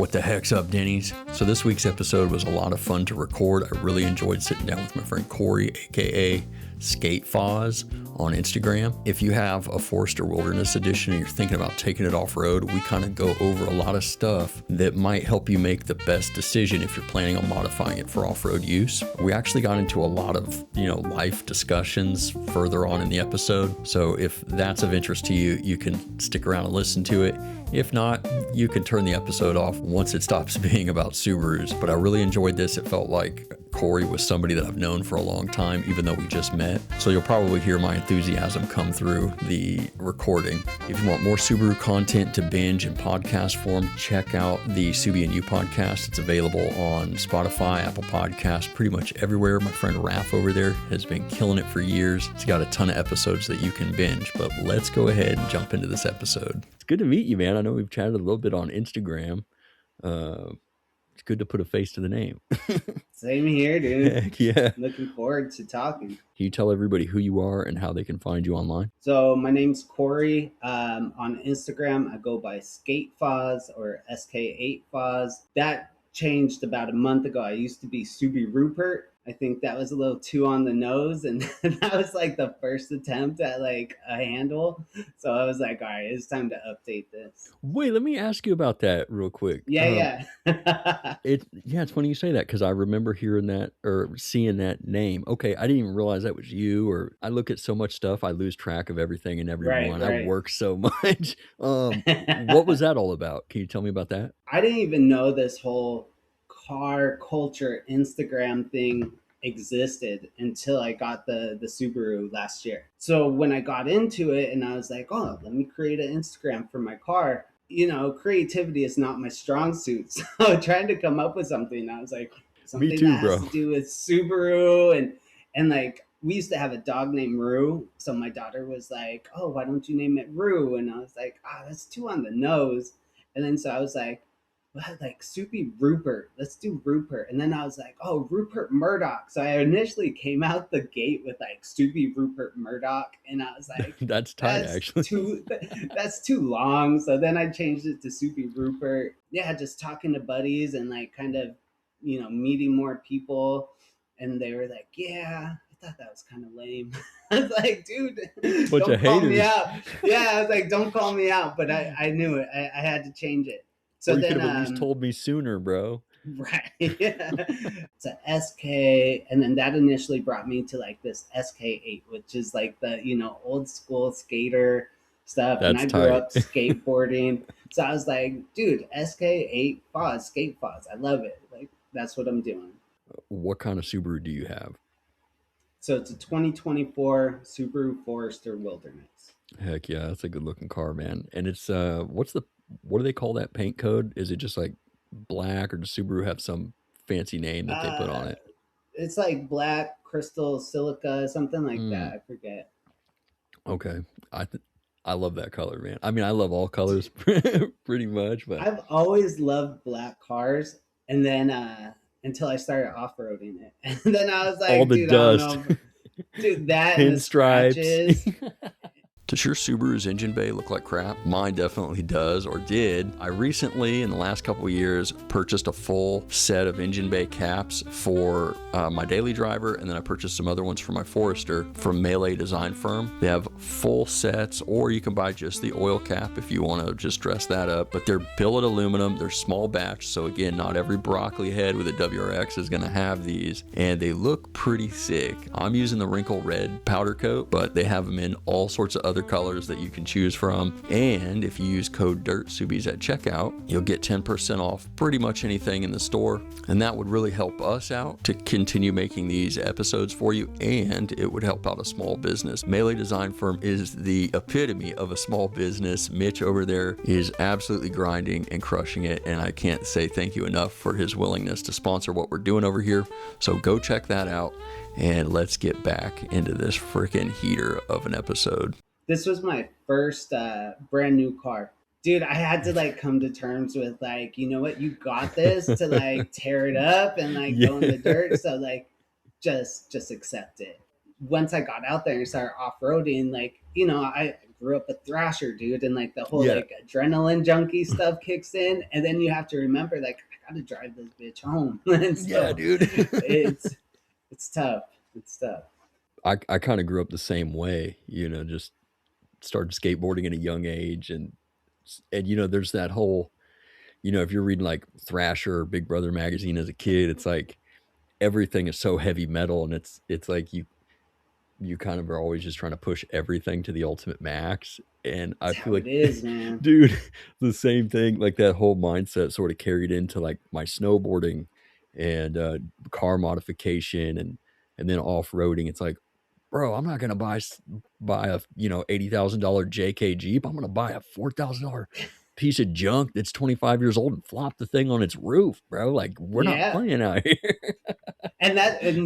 What the heck's up, Denny's? So this week's episode was a lot of fun to record. I really enjoyed sitting down with my friend Cory, aka Skate Foz, on Instagram. If you have a Forester Wilderness edition and you're thinking about taking it off-road, we kind of go over a lot of stuff that might help you make the best decision if you're planning on modifying it for off-road use. We actually got into a lot of, life discussions further on in the episode. So if that's of interest to you, you can stick around and listen to it. If not, you can turn the episode off once it stops being about Subarus. But I really enjoyed this. It felt like Cory was somebody that I've known for a long time, even though we just met. So you'll probably hear my enthusiasm come through the recording. If you want more Subaru content to binge in podcast form, check out the Subi and You podcast. It's available on Spotify, Apple Podcasts, pretty much everywhere. My friend Raph over there has been killing it for years. He's got a ton of episodes that you can binge. But let's go ahead and jump into this episode. It's good to meet you, man. I know we've chatted a little bit on Instagram. It's good to put a face to the name. Same here, dude. Heck yeah. Looking forward to talking. Can you tell everybody who you are and how they can find you online? So my name's Cory. On Instagram, I go by Skate Foz or SK8 Foz. That changed about a month ago. I used to be Subi Rupert. I think that was a little too on the nose, and that was like the first attempt at like a handle. So I was like, all right, it's time to update this. Wait, let me ask you about that real quick. Yeah. It's funny you say that because I remember hearing that or seeing that name. Okay, I didn't even realize that was you. Or I look at so much stuff, I lose track of everything and everyone. Right. I work so much. What was that all about? Can you tell me about that? I didn't even know this whole car culture Instagram thing existed until I got the Subaru last year. So when I got into it and I was like, oh, let me create an Instagram for my car. Creativity is not my strong suit. So trying to come up with something, I was like, something that has to do with Subaru and like we used to have a dog named Rue. So my daughter was like, oh, why don't you name it Rue? And I was like, that's too on the nose. And then so I was like Subi Rupert. Let's do Rupert. And then I was like, oh, Rupert Murdoch. So I initially came out the gate with like Subi Rupert Murdoch. And I was like, that's tight, actually. That's too long. So then I changed it to Subi Rupert. Yeah, just talking to buddies and like kind of, meeting more people. And they were like, yeah, I thought that was kind of lame. I was like, dude, don't call me out. Yeah, I was like, don't call me out. But I knew it. I had to change it. So you could have at least told me sooner, bro. Right. Yeah. It's a SK, and then that initially brought me to like this SK8, which is like the old school skater stuff. That's and I grew up skateboarding, so I was like, dude, SK8 Foz, Skate Foz. I love it. Like that's what I'm doing. What kind of Subaru do you have? So it's a 2024 Subaru Forester Wilderness. Heck yeah, that's a good looking car, man. And it's what do they call that paint code? Is it just like black, or does Subaru have some fancy name that they put on it? It's like black, crystal, silica, something like that. I forget. Okay. I love that color, man. I mean, I love all colors pretty much, but I've always loved black cars, and then until I started off-roading it. And then I was like, all the dude, dust. I don't know. Dude, that and the scratches. Does your Subaru's engine bay look like crap? Mine definitely does, or did. I recently, in the last couple of years, purchased a full set of engine bay caps for my daily driver, and then I purchased some other ones for my Forester from Melee Design Firm. They have full sets, or you can buy just the oil cap if you want to just dress that up. But they're billet aluminum, they're small batch, so again, not every broccoli head with a WRX is going to have these, and they look pretty sick. I'm using the wrinkle red powder coat, but they have them in all sorts of other colors that you can choose from. And if you use code DIRTSUBIES at checkout, you'll get 10% off pretty much anything in the store. And that would really help us out to continue making these episodes for you, and it would help out a small business. Melee Design Firm is the epitome of a small business. Mitch over there is absolutely grinding and crushing it, and I can't say thank you enough for his willingness to sponsor what we're doing over here. So go check that out, and let's get back into this freaking heater of an episode. This was my first brand new car. Dude, I had to like come to terms with like, you know what, you got this, to like tear it up and like go in the dirt. So like just accept it. Once I got out there and started off-roading, like, I grew up a thrasher, dude, and like the whole Yeah. like adrenaline junkie stuff kicks in, and then you have to remember like I gotta drive this bitch home, and Yeah, so dude. it's tough. It's tough. I kind of grew up the same way, just started skateboarding at a young age, and there's that whole, if you're reading like Thrasher or Big Brother magazine as a kid, it's like everything is so heavy metal, and it's like you kind of are always just trying to push everything to the ultimate max. And I That's feel how it like, is, man. dude, the same thing, like that whole mindset sort of carried into like my snowboarding and car modification and then off-roading. It's like, bro, I'm not gonna buy a $80,000 JK Jeep. I'm gonna buy a $4,000 piece of junk that's 25 years old and flop the thing on its roof, bro. Like, we're not Yeah. playing out here. And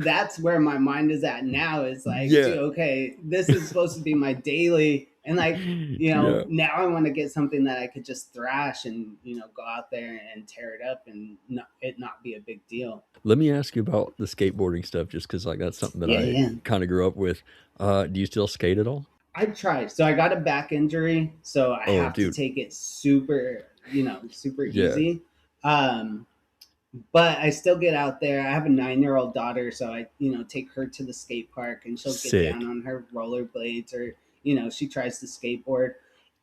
that's where my mind is at now. Is like, Yeah. dude, okay, this is supposed to be my daily, and like, Yeah. now I want to get something that I could just thrash and go out there and tear it up and not be a big deal. Let me ask you about the skateboarding stuff, just because like that's something that Yeah, I yeah. kind of grew up with. Do you still skate at all? I tried. So I got a back injury, so I Oh, have to dude. take it super, super Yeah. easy. But I still get out there. I have a 9-year-old daughter, so I, take her to the skate park and she'll get down Sick. on her rollerblades or, she tries to skateboard.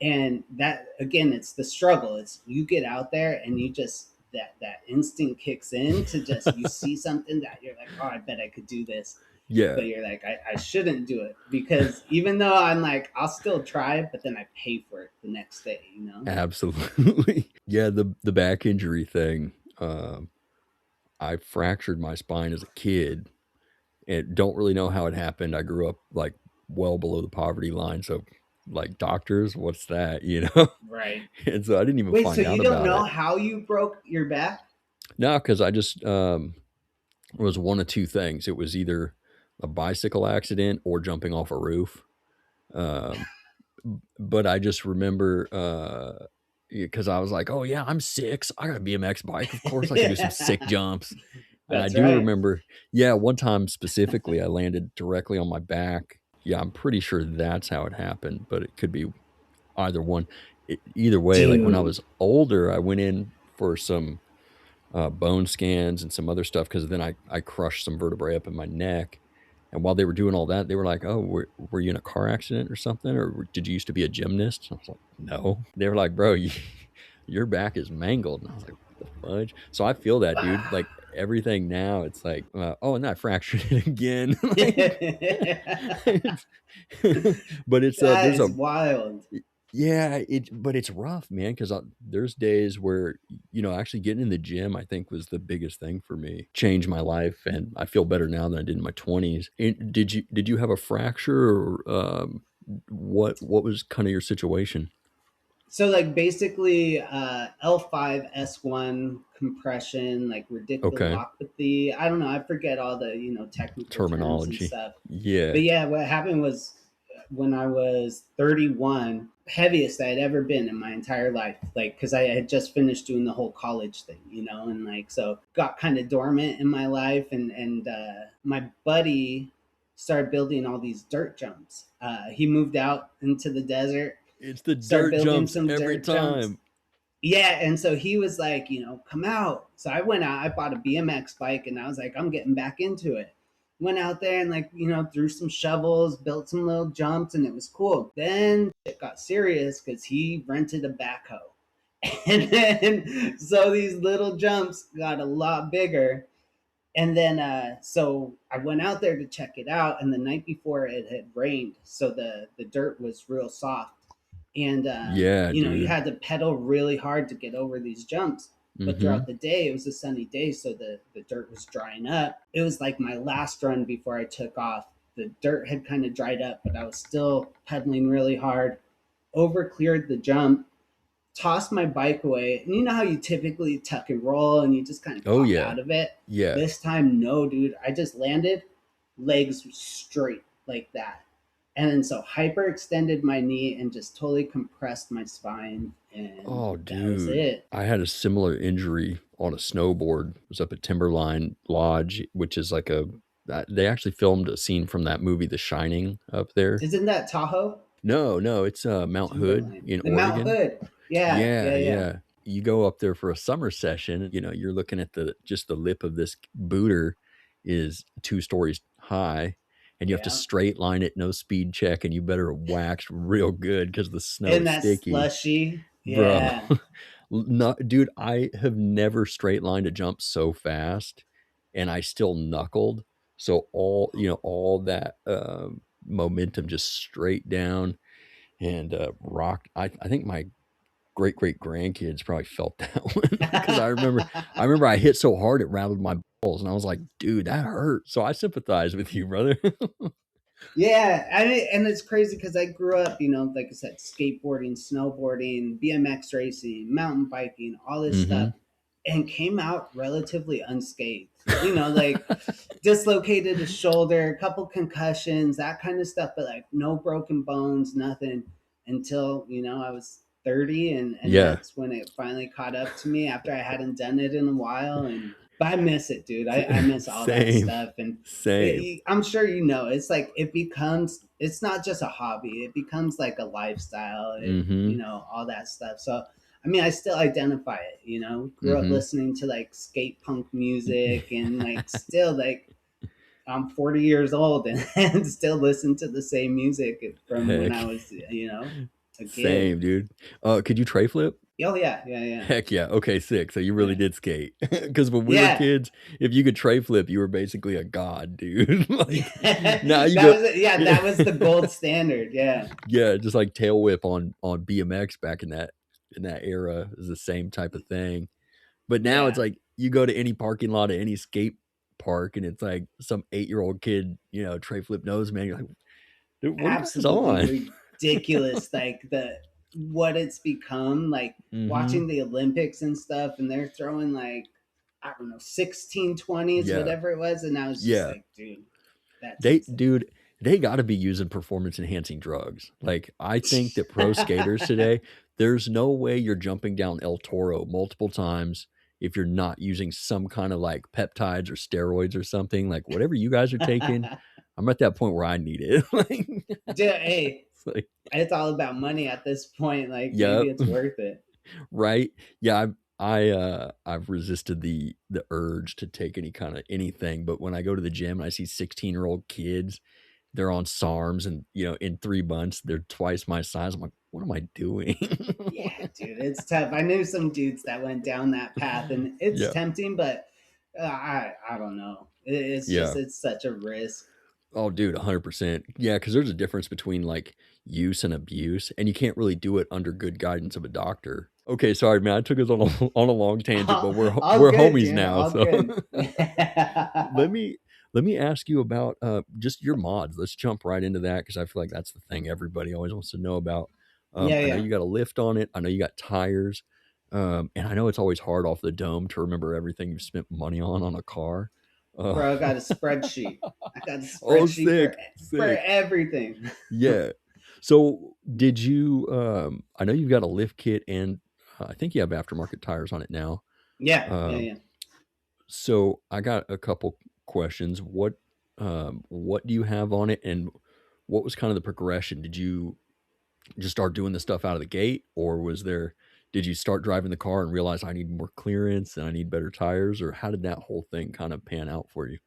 And that, again, it's the struggle. It's you get out there and you just, that instinct kicks in to just, you see something that you're like, oh, I bet I could do this. Yeah. But you're like, I shouldn't do it, because even though I'm like, I'll still try, but then I pay for it the next day, Absolutely. Yeah, the back injury thing. I fractured my spine as a kid and don't really know how it happened. I grew up like well below the poverty line, so like doctors, what's that, Right. And so I didn't even Wait, so find out you don't about know it. how you broke your back? No, because I just was one of two things. It was either a bicycle accident or jumping off a roof. Um, but I just remember because I was like, oh yeah, I'm 6. I got a BMX bike. Of course I can do some sick jumps. And I That's do right. remember, yeah, one time specifically, I landed directly on my back. Yeah, I'm pretty sure that's how it happened, but it could be either one. Either way, like when I Dude. was older, I went in for some bone scans and some other stuff because then I crushed some vertebrae up in my neck. And while they were doing all that, they were like, "Oh, were you in a car accident or something, or did you used to be a gymnast?" I was like, "No." They were like, "Bro, your back is mangled." And I was like, "What the fudge?" So I feel that, dude. Like everything now, it's like, "Oh, and I fractured it again." But it's That there's is a wild. yeah, but it's rough, man, because there's days where actually getting in the gym, I think, was the biggest thing for me. Changed my life, and I feel better now than I did in my 20s. Did you have a fracture, or what was kind of your situation? So like basically L5 S1 compression, like Okay, radiculopathy. I don't know. I forget all the, technical terms and terminology. stuff. Yeah. But yeah, what happened was when I was 31, heaviest I had ever been in my entire life. Like, cause I had just finished doing the whole college thing, and like, so got kind of dormant in my life. And my buddy started building all these dirt jumps. He moved out into the desert, It's the start dirt building jumps some every dirt jumps. time. Yeah, and so he was like, come out. So I went out, I bought a BMX bike, and I was like, I'm getting back into it. Went out there and like, threw some shovels, built some little jumps, and it was cool. Then it got serious because he rented a backhoe. And then so these little jumps got a lot bigger. And then so I went out there to check it out, and the night before it had rained, so the dirt was real soft, and Yeah, you dude. had to pedal really hard to get over these jumps. But Mm-hmm. throughout the day, it was a sunny day, so the dirt was drying up. It was like my last run before I took off. The dirt had kind of dried up, but I was still pedaling really hard. Over cleared the jump, tossed my bike away. And you know how you typically tuck and roll and you just kind of Oh pop yeah, out of it? yeah. This time, no, dude. I just landed, legs straight like that. And then so hyperextended my knee and just totally compressed my spine. And Oh, that was dude. it. I had a similar injury on a snowboard. It was up at Timberline Lodge, which is like they actually filmed a scene from that movie, The Shining, up there. Isn't that Tahoe? No, it's Mount Hood Timberline. in The Mount Oregon. Hood. Yeah, Yeah, yeah, yeah. yeah. You go up there for a summer session, you're looking at just the lip of this booter is 2 stories high, and you have to Yeah. straight line it, no speed check, and you better have waxed real good because the snow And is that sticky. slushy. Bro, Yeah. no, dude, I have never straight lined a jump so fast, and I still knuckled. So all that momentum just straight down and rocked. I think my great grandkids probably felt that one because I remember I hit so hard it rattled my balls, and I was like, dude, that hurt. So I sympathize with you, brother. Yeah, and it's crazy because I grew up, like I said, skateboarding, snowboarding, BMX racing, mountain biking, all this Hmm. stuff, and came out relatively unscathed. Like dislocated a shoulder, a couple concussions, that kind of stuff, but like no broken bones, nothing until I was 30, and Yeah, that's when it finally caught up to me after I hadn't done it in a while. And but I miss it, dude. I miss all that same, stuff. And same. I'm sure it's like it's not just a hobby, it becomes like a lifestyle. Hmm. All that stuff. So I mean, I still identify it. Grew up Hmm. listening to like skate punk music, and like still like I'm 40 years old and still listen to the same music from when I Heck, was a kid. same, dude. Could you tray flip? Oh yeah, yeah, yeah, Heck yeah. Okay, sick. So you really yeah, did skate. Because when we were yeah. kids, if you could tray flip, you were basically a god, dude. Like now you That go, was it. Yeah, that was the gold standard. Yeah, yeah, just like tail whip on BMX back in that era is the same type of thing. But now it's yeah. like you go to any parking lot at any skate park and it's like some 8-year-old kid, tray flip nose man. You're like, dude, what are you guys Absolutely on? ridiculous. Like the what it's become. Like Hmm. watching the Olympics and stuff, and they're throwing like I don't know 1620s, Yeah. whatever it was, and I was just Yeah. like, dude, that's They insane. dude, they gotta be using performance enhancing drugs. Like, I think that pro skaters today, there's no way you're jumping down El Toro multiple times if you're not using some kind of, like, peptides or steroids or something. Like, whatever you guys are taking, I'm at that point where I need it. Like, Dude, hey, it's like, it's all about money at this point. Like maybe yep, it's worth it. right? Yeah, I've resisted the urge to take any kinda anything, but when I go to the gym and I see 16-year-old kids, they're on SARMs and, in 3 months, they're twice my size. I'm like, "What am I doing?" Yeah, dude, it's tough. I knew some dudes that went down that path, and it's Yeah. tempting, but I don't know. It's just Yeah. it's such a risk. Oh, dude, 100%. Yeah, because there's a difference between, like, use and abuse, and you can't really do it under good guidance of a doctor. Okay, sorry, man, I took us on a on a long tangent, but All we're good, homies dude. now, All so good. let Yeah, me let me ask you about, just your mods. Let's jump right into that because I feel like that's the thing everybody always wants to know about. I know yeah. you got a lift on it. I know you got tires, and I know it's always hard off the dome to remember everything you've spent money on a car. Uh, Bro, I got a spreadsheet. I got a oh, spreadsheet for sick, for sick. everything. Yeah. So did you? I know you've got a lift kit, and I think you have aftermarket tires on it now. Yeah, yeah, Um, yeah. so I got a couple questions. What do you have on it, and what was kind of the progression? Did you just start doing the stuff out of the gate, or did you start driving the car and realize I need more clearance and I need better tires, or how did that whole thing kind of pan out for you?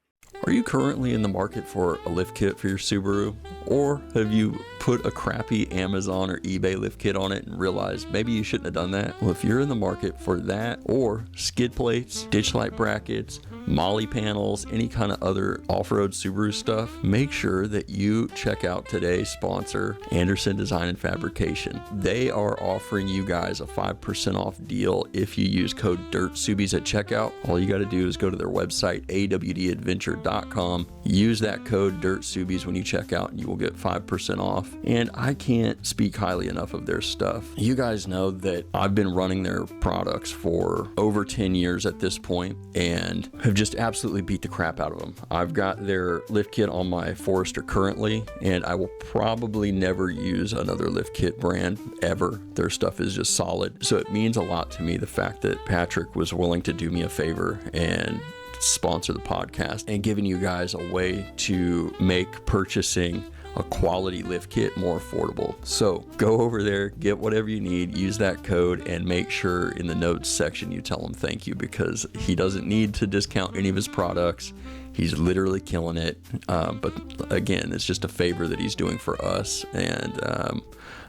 Are you currently in the market for a lift kit for your Subaru? Or have you put a crappy Amazon or eBay lift kit on it and realized maybe you shouldn't have done that? Well, if you're in the market for that, or skid plates, ditch light brackets, molly panels, any kind of other off-road Subaru stuff, make sure that you check out today's sponsor, Anderson Design and Fabrication. They are offering you guys a 5% off deal if you use code DIRTSUBIES at checkout. All you got to do is go to their website, awdadventure.com. Use that code DIRTSUBIES when you check out and you will get 5% off. And I can't speak highly enough of their stuff. You guys know that I've been running their products for over 10 years at this point and have just absolutely beat the crap out of them. I've got their lift kit on my Forester currently, and I will probably never use another lift kit brand ever. Their stuff is just solid. So it means a lot to me, the fact that Patrick was willing to do me a favor and sponsor the podcast and giving you guys a way to make purchasing a quality lift kit more affordable. So go over there, get whatever you need, use that code, and make sure in the notes section you tell him thank you, because he doesn't need to discount any of his products. He's literally killing it. But again, it's just a favor that he's doing for us, and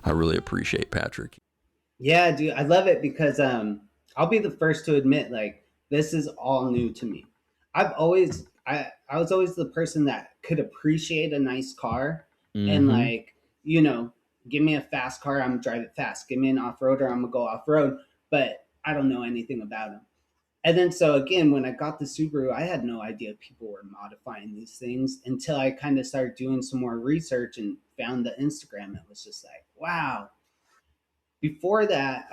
I really appreciate Patrick. Yeah, dude, I love it because I'll be the first to admit, like, this is all new to me. I was always the person that could appreciate a nice car, and like, you know, give me a fast car, I'm gonna drive it fast. Give me an off-roader, I'm gonna go off-road, but I don't know anything about them. And then so again, when I got the Subaru, I had no idea people were modifying these things until I kind of started doing some more research and found the Instagram. It was just like, wow. Before that,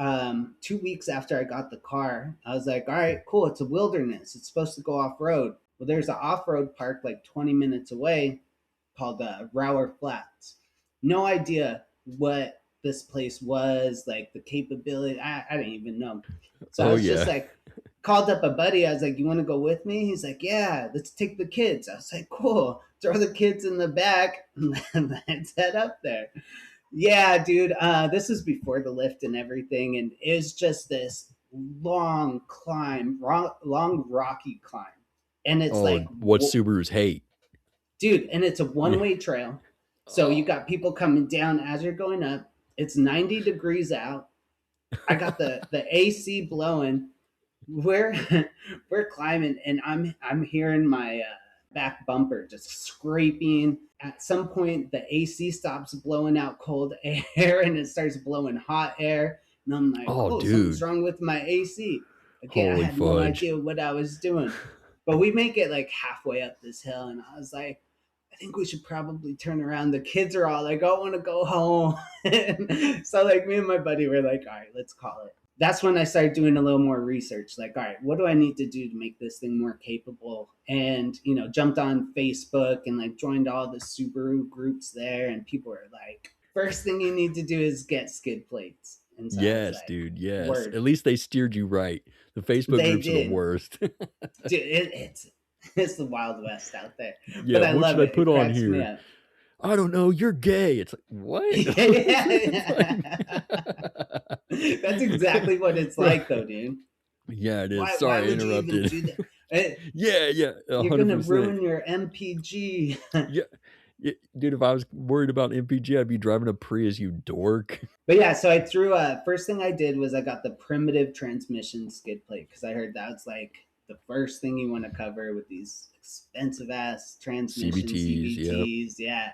2 weeks after I got the car, I was like, all right, cool. It's a wilderness. It's supposed to go off road. Well, there's an off road park like 20 minutes away called Rower Flats. No idea what this place was, like the capability. I didn't even know. So I was just like, called up a buddy. I was like, you want to go with me? He's like, yeah, let's take the kids. I was like, cool. Throw the kids in the back and let's head up there. Yeah, dude. This is before the lift and everything, and it's just this long climb, long rocky climb, and it's like what Subarus hate, dude. And it's a one-way trail, so you got people coming down as you're going up. It's 90 degrees out. I got the AC blowing. We're climbing, and I'm hearing my back bumper just scraping. At some point, the AC stops blowing out cold air and it starts blowing hot air. And I'm like, oh dude, something's wrong with my AC. Again, I had no idea what I was doing. But we make it like halfway up this hill, and I was like, I think we should probably turn around. The kids are all like, I want to go home. So like me and my buddy were like, all right, let's call it. That's when I started doing a little more research. Like, all right, what do I need to do to make this thing more capable? And, you know, jumped on Facebook and like joined all the Subaru groups there. And people were like, first thing you need to do is get skid plates. And so yes, like, dude. Yes. Word. At least they steered you right. The Facebook groups are the worst. Dude, it's the Wild West out there. Yeah, but I what love should I put on here? I don't know. You're gay. It's like, what? That's exactly what it's like, though, dude. Yeah, it is. Sorry, I interrupted. Yeah. 100%. You're gonna ruin your MPG. Yeah, dude. If I was worried about MPG, I'd be driving a Prius, you dork. But yeah, so I threw. First thing I did was I got the primitive transmission skid plate because I heard that's like the first thing you want to cover with these expensive ass transmission CVTs. Yep. Yeah.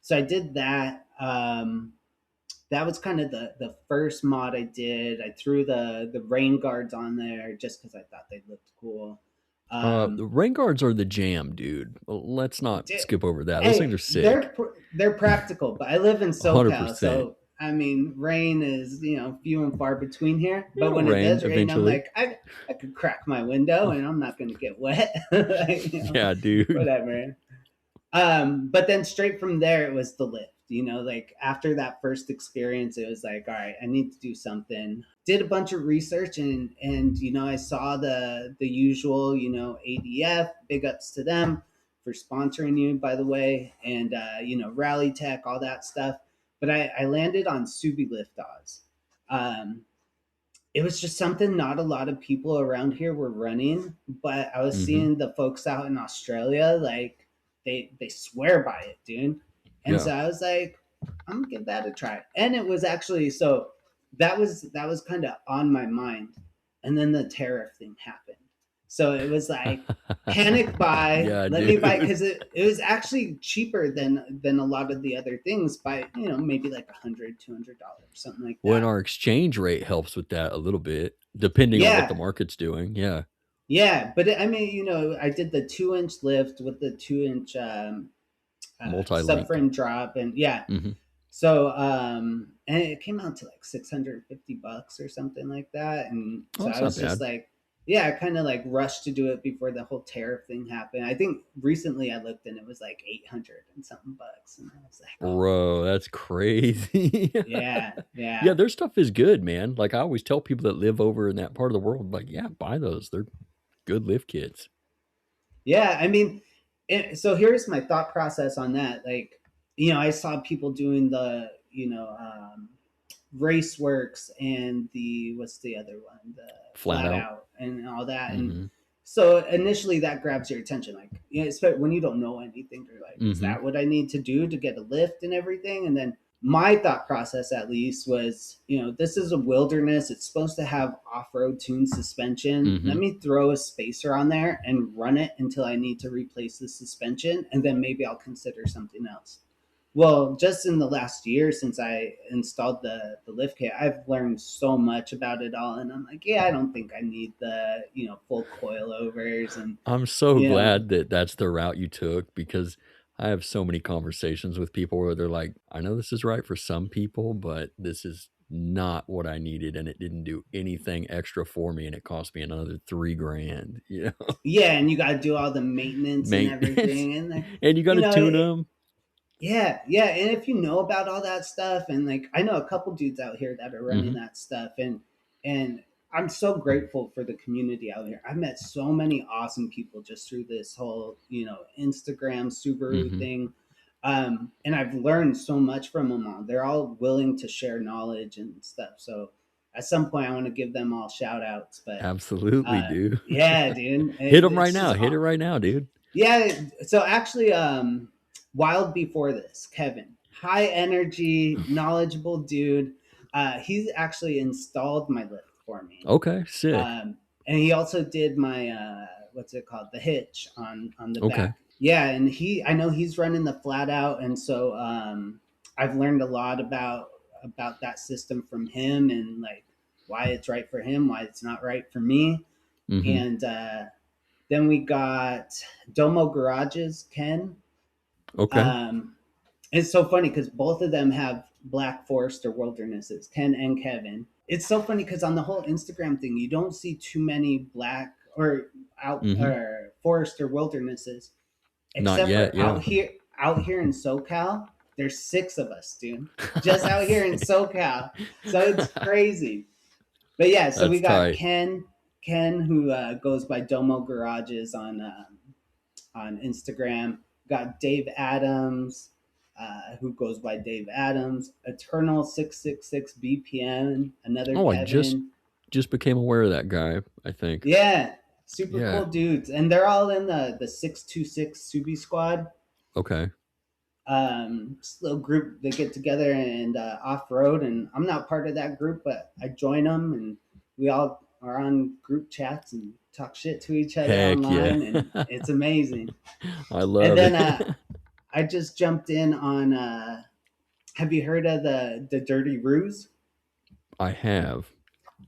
So I did that. That was kind of the first mod I did. I threw the rain guards on there just because I thought they looked cool. The rain guards are the jam, dude. Let's not skip over that. Those things are sick. They're practical, but I live in SoCal, 100%. So I mean, rain is few and far between here. But when it does rain, eventually. I'm like, I could crack my window and I'm not going to get wet. Yeah, dude. Whatever. But then straight from there, it was the lift. Like after that first experience, it was like, all right, I need to do something. Did a bunch of research and I saw the usual, ADF, big ups to them for sponsoring you, by the way, and Rally Tech, all that stuff. But I landed on Subi Lift Oz. It was just something not a lot of people around here were running, but I was seeing the folks out in Australia, like they swear by it, dude. And so I was like, I'm gonna give that a try. And it was actually, so that was kind of on my mind. And then the tariff thing happened. So it was like, panic buy, let me buy, because it was actually cheaper than a lot of the other things by, maybe like $100, $200, something like that. When our exchange rate helps with that a little bit, depending on what the market's doing. Yeah. Yeah. But I mean, I did the 2-inch lift with the 2-inch subframe drop, and so and it came out to like $650 or something like that, and so I was just like, I kind of like rushed to do it before the whole tariff thing happened. I think recently I looked and it was like $800 and something bucks, and I was like, bro, that's crazy. Yeah, their stuff is good, man. Like I always tell people that live over in that part of the world, like, buy those, they're good lift kits. I mean, so here's my thought process on that. Like, I saw people doing the, Raceworks and the, what's the other one, the Flat Flat out. Out and all that. And Mm-hmm. so initially that grabs your attention, like, especially when you don't know anything, you're like, is Mm-hmm. that what I need to do to get a lift and everything? And then my thought process, at least, was, this is a wilderness, it's supposed to have off-road tuned suspension. Mm-hmm. Let me throw a spacer on there and run it until I need to replace the suspension, and then maybe I'll consider something else. Well, just in the last year since I installed the lift kit, I've learned so much about it all, and I'm like, yeah, I don't think I need the, full coilovers and, I'm so you know, glad that that's the route you took, because I have so many conversations with people where they're like, I know this is right for some people, but this is not what I needed, and it didn't do anything extra for me, and it cost me another 3 grand, yeah, and you got to do all the maintenance and maintenance, everything, and like, and you got to tune it, them. yeah, and if you know about all that stuff, and like, I know a couple dudes out here that are running Mm-hmm. that stuff, and I'm so grateful for the community out here. I've met so many awesome people just through this whole, Instagram Subaru Mm-hmm. thing. And I've learned so much from them all. They're all willing to share knowledge and stuff. So at some point I want to give them all shout outs, but Absolutely, dude. yeah, dude, Hit them right it's now. just Hit it right now, dude. yeah. So actually, Wild before this, Kevin, high energy, knowledgeable dude. He's actually installed my lift for me, Okay, sick. and he also did my what's it called, the hitch on the Okay. back. Yeah, and I know he's running the flat out, and so I've learned a lot about that system from him, and like why it's right for him, why it's not right for me, Mm-hmm. and then we got Domo Garages, Ken. Okay. Um, it's so funny because both of them have Black Forester Wildernesses, Ken and Kevin. It's so funny because on the whole Instagram thing, you don't see too many black or out Mm-hmm. or Forester Wildernesses, Not except yet. for Yeah. out here in SoCal. There's 6 of us, dude, just out here in SoCal. So it's crazy. But yeah, so we That's got tight. Ken, who goes by Domo Garages on Instagram. Got Dave Adams, who goes by Dave Adams. Eternal 666 BPM, another Oh, I just Kevin. just became aware of that guy, I think. Yeah, super Yeah. cool dudes, and they're all in the 626 Subi squad. Okay. This little group, they get together and off road, and I'm not part of that group, but I join them, and we all are on group chats and talk shit to each other Heck yeah. online, and it's amazing. I And love then it. I just jumped in on. Have you heard of the Dirty Ruse? I have.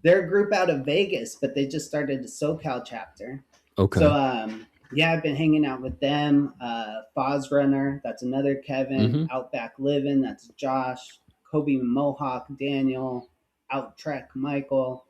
They're a group out of Vegas, but they just started a SoCal chapter. So Okay. yeah, I've been hanging out with them. Foz Runner, that's another Kevin. Mm-hmm. Outback Living, that's Josh. Kobe Mohawk, Daniel. Outtrek, Michael.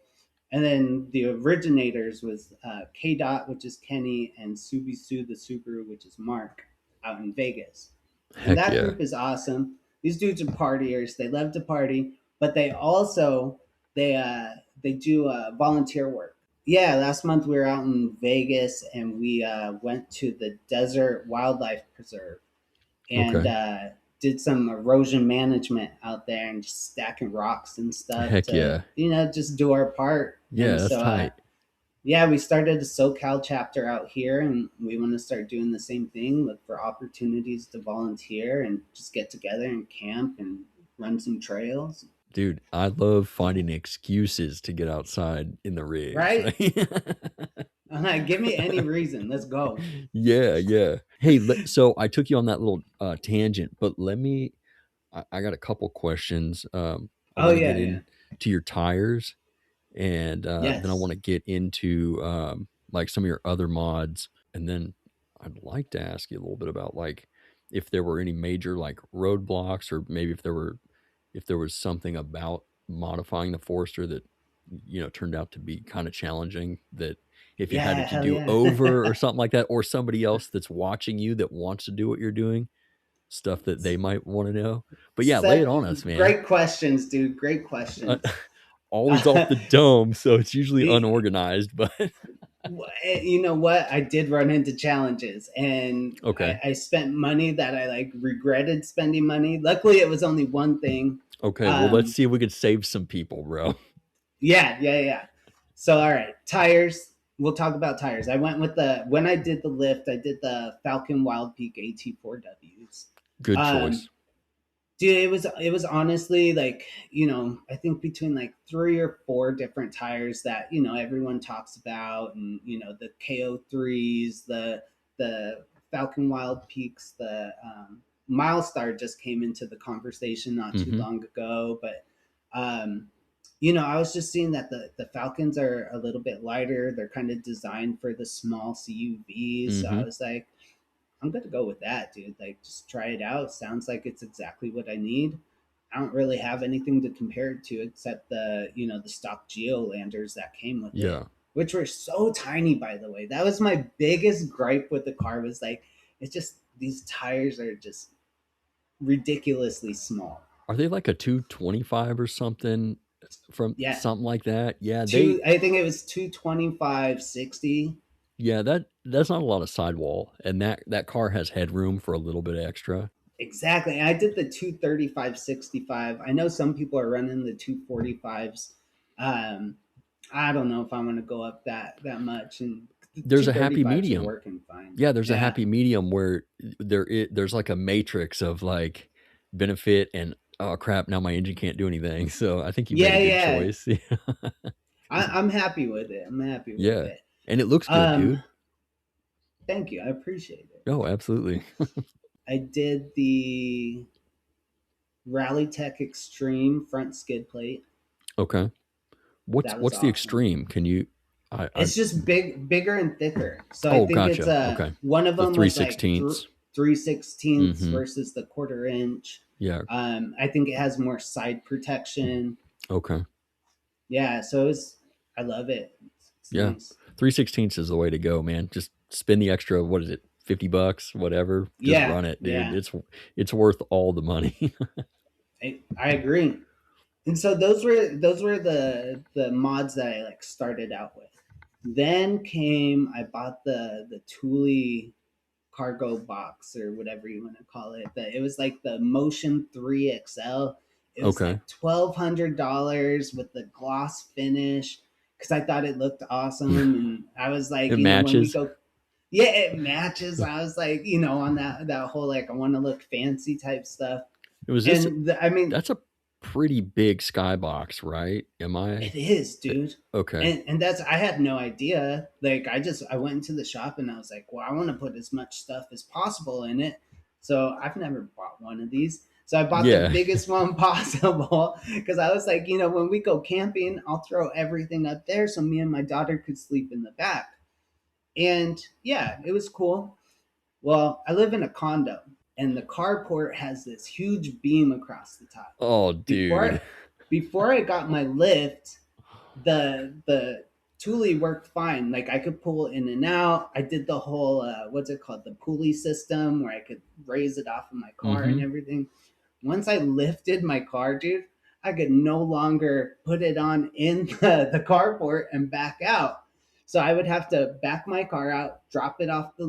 And then the originators was K Dot, which is Kenny, and Subi Sue the Subaru, which is Mark, out in Vegas. And Heck that yeah. group is awesome. These dudes are partiers. They love to party, but they also they do volunteer work. Yeah, last month we were out in Vegas and we went to the Desert Wildlife Preserve and Okay. did some erosion management out there and just stacking rocks and stuff Heck to, yeah. just do our part. Yeah, And that's so tight. yeah, we started a SoCal chapter out here, and we want to start doing the same thing. Look for opportunities to volunteer and just get together and camp and run some trails. Dude, I love finding excuses to get outside in the rigs. Right? I'm like, give me any reason. Let's go. Yeah, yeah. Hey, so I took you on that little tangent, but I got a couple questions. I Oh want to yeah, get yeah. into your tires, and then I Yes. want to get into like some of your other mods, and then I'd like to ask you a little bit about like if there were any major like roadblocks, or maybe if there was something about modifying the Forester that turned out to be kind of challenging, that if you had Yeah, it to hell do yeah. over or something like that, or somebody else that's watching you that wants to do what you're doing, stuff that they might want to know. But yeah, lay it Such on us, man. great questions, dude. Great Uh, questions. always off the dome, so it's usually The- unorganized, but You know what? I did run into challenges, and Okay. I spent money that I like regretted spending money. Luckily, it was only one thing. Okay. Well, let's Um, see if we could save some people, bro. yeah. So, all right, tires. We'll talk about tires. I went with the when I did the lift, I did the Falken Wildpeak AT4Ws. Good Um, choice. Dude, it was honestly like, I think between like three or four different tires that, everyone talks about, and the KO3s, the Falcon Wild Peaks, the Milestar just came into the conversation not too Mm-hmm. long ago. But I was just seeing that the Falcons are a little bit lighter. They're kind of designed for the small CUVs. So I Mm-hmm. was like, I'm good to go with that, dude. Like, just try it out. Sounds like it's exactly what I need. I don't really have anything to compare it to except the stock Geolanders that came with it, Yeah. which were so tiny, by the way. That was my biggest gripe with the car, was like, it's just these tires are just ridiculously small. Are they like a 225 or something from Yeah. something like that? Yeah, I think it was 225/60. yeah, that's not a lot of sidewall, and that car has headroom for a little bit extra. Exactly. I did the 235/65. I know some people are running the 245s. Um, I don't know if I want to go up that much, and the There's a happy 235s are medium. working fine. Yeah, there's a Yeah. happy medium where there's like a matrix of like benefit and oh crap, now my engine can't do anything. So I think you made Yeah, a good yeah. choice. I'm happy with it. I'm happy with Yeah. it. And it looks good, Um, dude. Thank you. I appreciate it. Oh, absolutely. I did the Rally Tech Extreme front skid plate. Okay. What's That was what's the awesome. extreme? Can you I It's just bigger and thicker. So I oh think it's gotcha. Okay. one of The them three was like sixteenths. 3/16 Mm-hmm. versus the 1/4 inch. Yeah. I think it has more side protection. Okay. Yeah, so I love it. It's Yeah. nice. 3/16 is the way to go, man. Just spend the extra, what is it, $50, whatever. Just Yeah, run it, dude. yeah, It's worth all the money. I agree. And so those were the mods that I like started out with. Then I bought the Thule cargo box, or whatever you want to call it. It was like the Motion 3 XL. It was Okay. like $1,200 with the gloss finish, because I thought it looked awesome, and I was like, It when we matches. go, yeah, it matches. I was like, on that whole like I want to look fancy type stuff, It was this and I mean, that's a pretty big skybox, right? Am I it is, dude. okay. And that's, I had no idea. Like, I went into the shop and I was like, well, I want to put as much stuff as possible in it. So I've never bought one of these. So I bought the Yeah. biggest one possible, because I was like, when we go camping, I'll throw everything up there so me and my daughter could sleep in the back. And yeah, it was cool. Well, I live in a condo, and the carport has this huge beam across the top. Oh, Before dude. I, before I got my lift, the Thule worked fine. Like, I could pull in and out. I did the whole what's it called, the pulley system, where I could raise it off of my car and Mhm. everything. Once I lifted my car, dude, I could no longer put it on in the carport and back out. So I would have to back my car out, drop it off the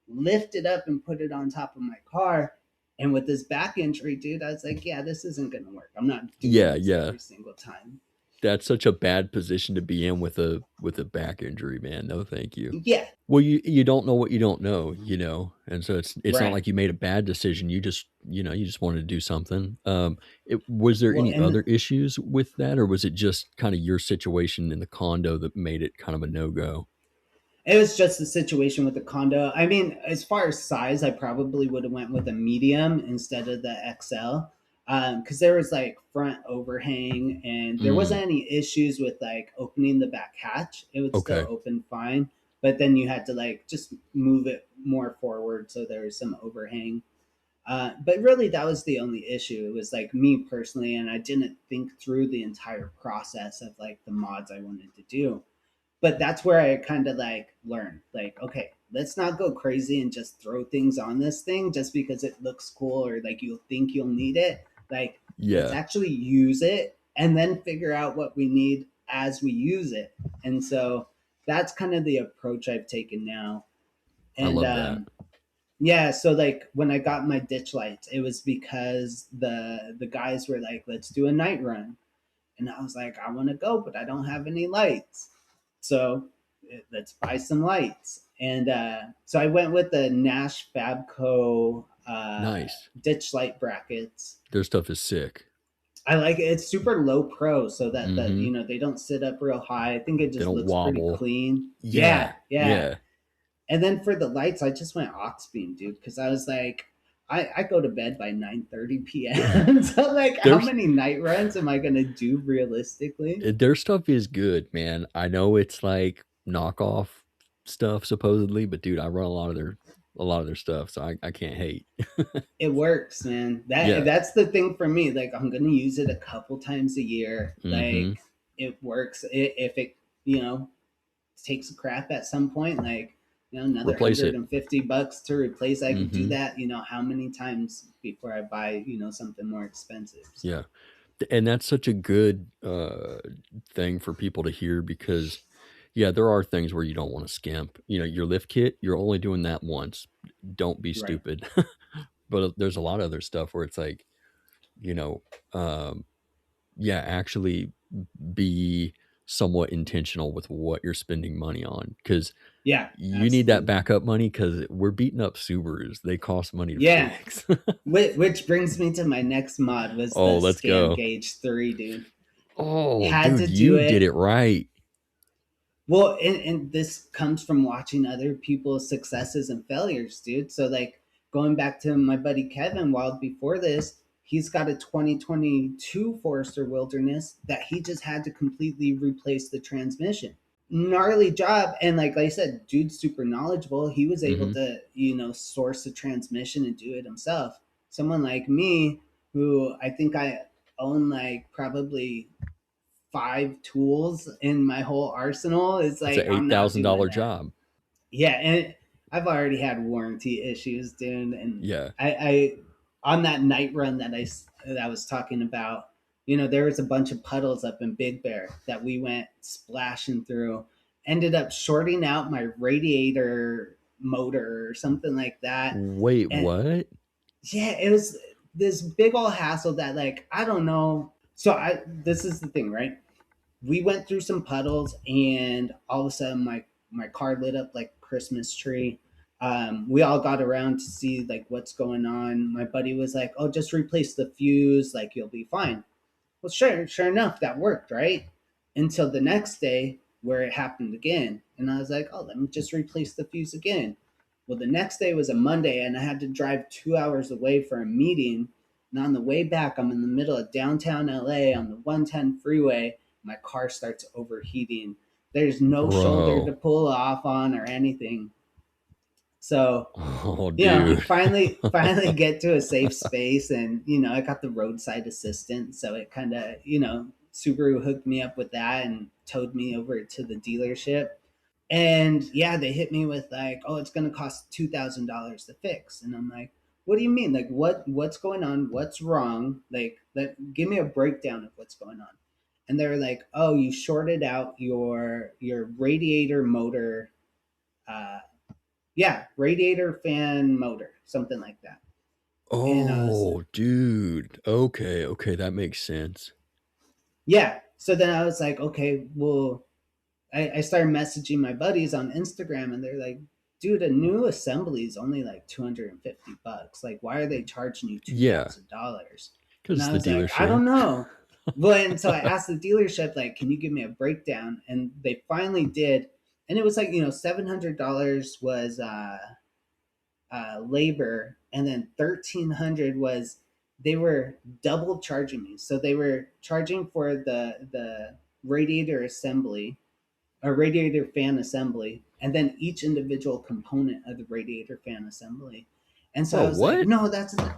lift it up, and put it on top of my car. And with this back injury, dude, I was like, yeah, this isn't gonna work. I'm not doing Yeah, this yeah. every single time. That's such a bad position to be in with a back injury, man. No, thank you. Yeah, Well, you don't know what you don't know, and so it's not right. like you made a bad decision. You just wanted to do something. Was there Well, any and other issues with that, or was it just kind of your situation in the condo that made it kind of a no go? it was just the situation with the condo. I mean, as far as size, I probably would have went with a medium instead of the XL, because there was like front overhang, and there Mm, wasn't any issues with like opening the back hatch. It would still okay. open fine, but then you had to like just move it more forward, so there was some overhang. But really, that was the only issue. It was like me personally, and I didn't think through the entire process of like the mods I wanted to do. But that's where I kind of like learned, like, okay, let's not go crazy and just throw things on this thing just because it looks cool, or like you'll think you'll need it. Like, let's Yeah. actually use it and then figure out what we need as we use it. And so that's kind of the approach I've taken now. I And love that. yeah, so like when I got my ditch lights, it was because the guys were like, let's do a night run. And I was like, I want to go, but I don't have any lights. So let's buy some lights. And so I went with the Nash Fabco Nice. ditch light brackets. Their stuff is sick. I like it. It's super low pro, so that Mm-hmm. they don't sit up real high. I think it They just don't looks pretty wobble. clean. Yeah. Yeah, yeah. Yeah. And then for the lights, I just went aux beam, dude, because I was like, I go to bed by 9:30 p.m. So like, how There's many night runs am I gonna do realistically? their stuff is good, man. I know it's like knockoff stuff supposedly, but dude, I run a lot of their stuff, so I can't hate. It works, man. Yeah. That's the thing for me. Like, I'm gonna use it a couple times a year. Mm-hmm. Like, it works. If it, you know, takes a crap at some point, like, another Replace it. $150 to replace, I could do Mm-hmm. that, how many times before I buy, something more expensive. So, Yeah. And that's such a good thing for people to hear because yeah, there are things where you don't want to skimp. Your lift kit, you're only doing that once. Don't be right. stupid. But there's a lot of other stuff where it's like, you know, um, yeah, actually be somewhat intentional with what you're spending money on because Yeah, you need that absolutely. backup money because we're beating up Subarus. They cost money to Yeah. fix. Which brings me to my next mod was Oh, the let's Scan go. Gauge 3, dude. Oh, Had dude, to do you did it. it right. Well, and this comes from watching other people's successes and failures, dude. So, like, going back to my buddy Kevin, Wild before this, he's got a 2022 Forester Wilderness that he just had to completely replace the transmission. Gnarly job. And, like I said, dude's super knowledgeable. He was able Hmm. to, source the transmission and do it himself. Someone like me, who I think I own like probably 5 tools in my whole arsenal. It's It's an like eight I'm not thousand doing dollar that. job. Yeah, and I've already had warranty issues, dude. And Yeah. I on that night run that I was talking about, there was a bunch of puddles up in Big Bear that we went splashing through. Ended up shorting out my radiator motor or something like that. Wait, And what? yeah, it was this big old hassle that, like, I don't know. So I this is the thing, right? We went through some puddles, and all of a sudden my car lit up like a Christmas tree. We all got around to see like what's going on. My buddy was like, oh, just replace the fuse, like you'll be fine. Well, sure enough, that worked, right? Until the next day where it happened again. And I was like, oh, let me just replace the fuse again. Well, the next day was a Monday, and I had to drive 2 hours away for a meeting. And on the way back, I'm in the middle of downtown LA on the 110 freeway. My car starts overheating. There's no shoulder to Bro. pull off on or anything. So, Oh, dude. finally get to a safe space, and I got the roadside assistant, so it kind of, Subaru hooked me up with that and towed me over to the dealership. And yeah, they hit me with like, oh, it's going to cost $2,000 to fix. And I'm like, what do you mean? Like, what's going on? What's wrong? Like, give me a breakdown of what's going on. And they were like, oh, you shorted out your radiator motor. uh yeah, radiator fan motor, something like that. And I was, Oh, dude. Okay, okay, that makes sense. yeah. So then I was like, okay, well, I started messaging my buddies on Instagram, and they're like, dude, a new assembly is only like $250. Like, why are they charging you two Yeah, thousand dollars? And because I the was like, I dealership. don't know. Well, and so I asked the dealership, like, can you give me a breakdown? And they finally did. And it was like, $700 was labor, and then 1,300 was, they were double charging me. So they were charging for the radiator assembly, a radiator fan assembly, and then each individual component of the radiator fan assembly. And so Whoa, I was like, what? no,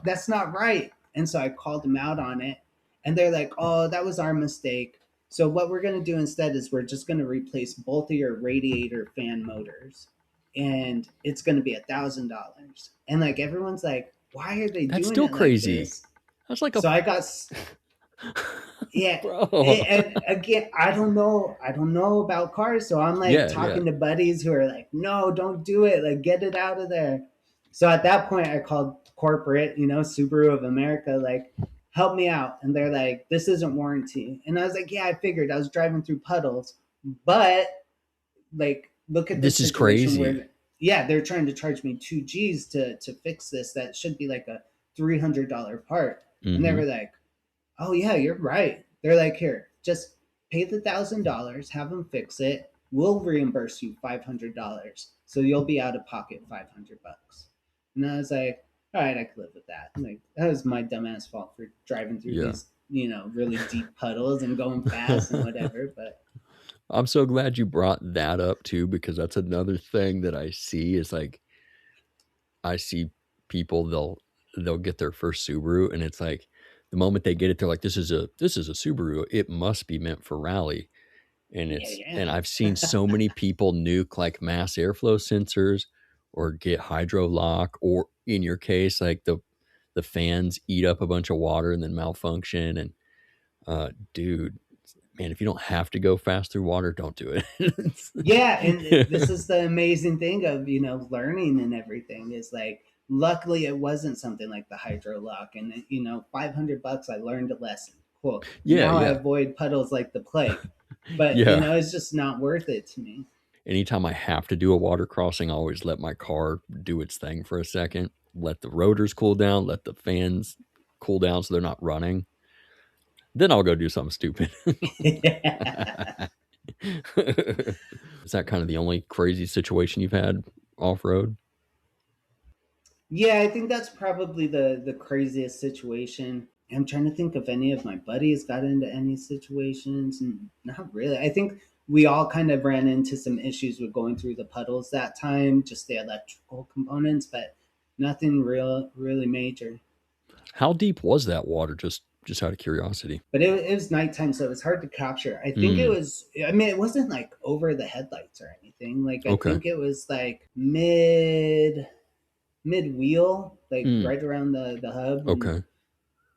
that's not right. And so I called them out on it, and they're like, oh, that was our mistake. So what we're going to do instead is we're just going to replace both of your radiator fan motors, and it's going to be $1,000. And like everyone's like, why are they That's doing still it like crazy. this? That's like a. So I got, Yeah. Bro. And again, I don't know about cars, so I'm like Yeah, yeah. talking to buddies who are like, no, don't do it, like get it out of there. So at that point I called corporate, Subaru of America, like, help me out. And they're like, this isn't warranty. And I was like, yeah, I figured, I was driving through puddles, but like, look at This this is situation crazy. where, yeah, they're trying to charge me 2 G's to fix this, that should be like a $300 part. And they Mm-hmm. were like, oh yeah, you're right. They're like, here, just pay the $1,000, have them fix it. We'll reimburse you $500, so you'll be out of pocket $500. And I was like, all right, I could live with that. Like, that was my dumbass fault for driving through Yeah. these, really deep puddles and going fast and whatever. But I'm so glad you brought that up too, because that's another thing that I see is like I see people they'll get their first Subaru and it's like the moment they get it, they're like, this is a Subaru. It must be meant for rally. And I've seen yeah, so many people nuke like mass airflow sensors or get hydro lock, or in your case, like the fans eat up a bunch of water and then malfunction. And dude, man, if you don't have to go fast through water, don't do yeah. And this it. is the amazing thing of learning and everything is like, luckily it wasn't something like the hydro lock, and $500, I learned a lesson. Cool. Yeah, Now I yeah. avoid puddles like the plague. But Yeah. it's just not worth it to me. Anytime I have to do a water crossing, I always let my car do its thing for a second, let the rotors cool down, let the fans cool down so they're not running. Then I'll go do something stupid. Yeah. Is that kind of the only crazy situation you've had off road? Yeah, I think that's probably the craziest situation. I'm trying to think if any of my buddies got into any situations. Not really. I think we all kind of ran into some issues with going through the puddles that time, just the electrical components, but nothing really major. How deep was that water? Just out of curiosity. But it was nighttime, so it was hard to capture. I think it Mm, was. I mean, it wasn't like over the headlights or anything. Like, I okay. think it was like mid wheel, like Mm, right around the hub. And okay.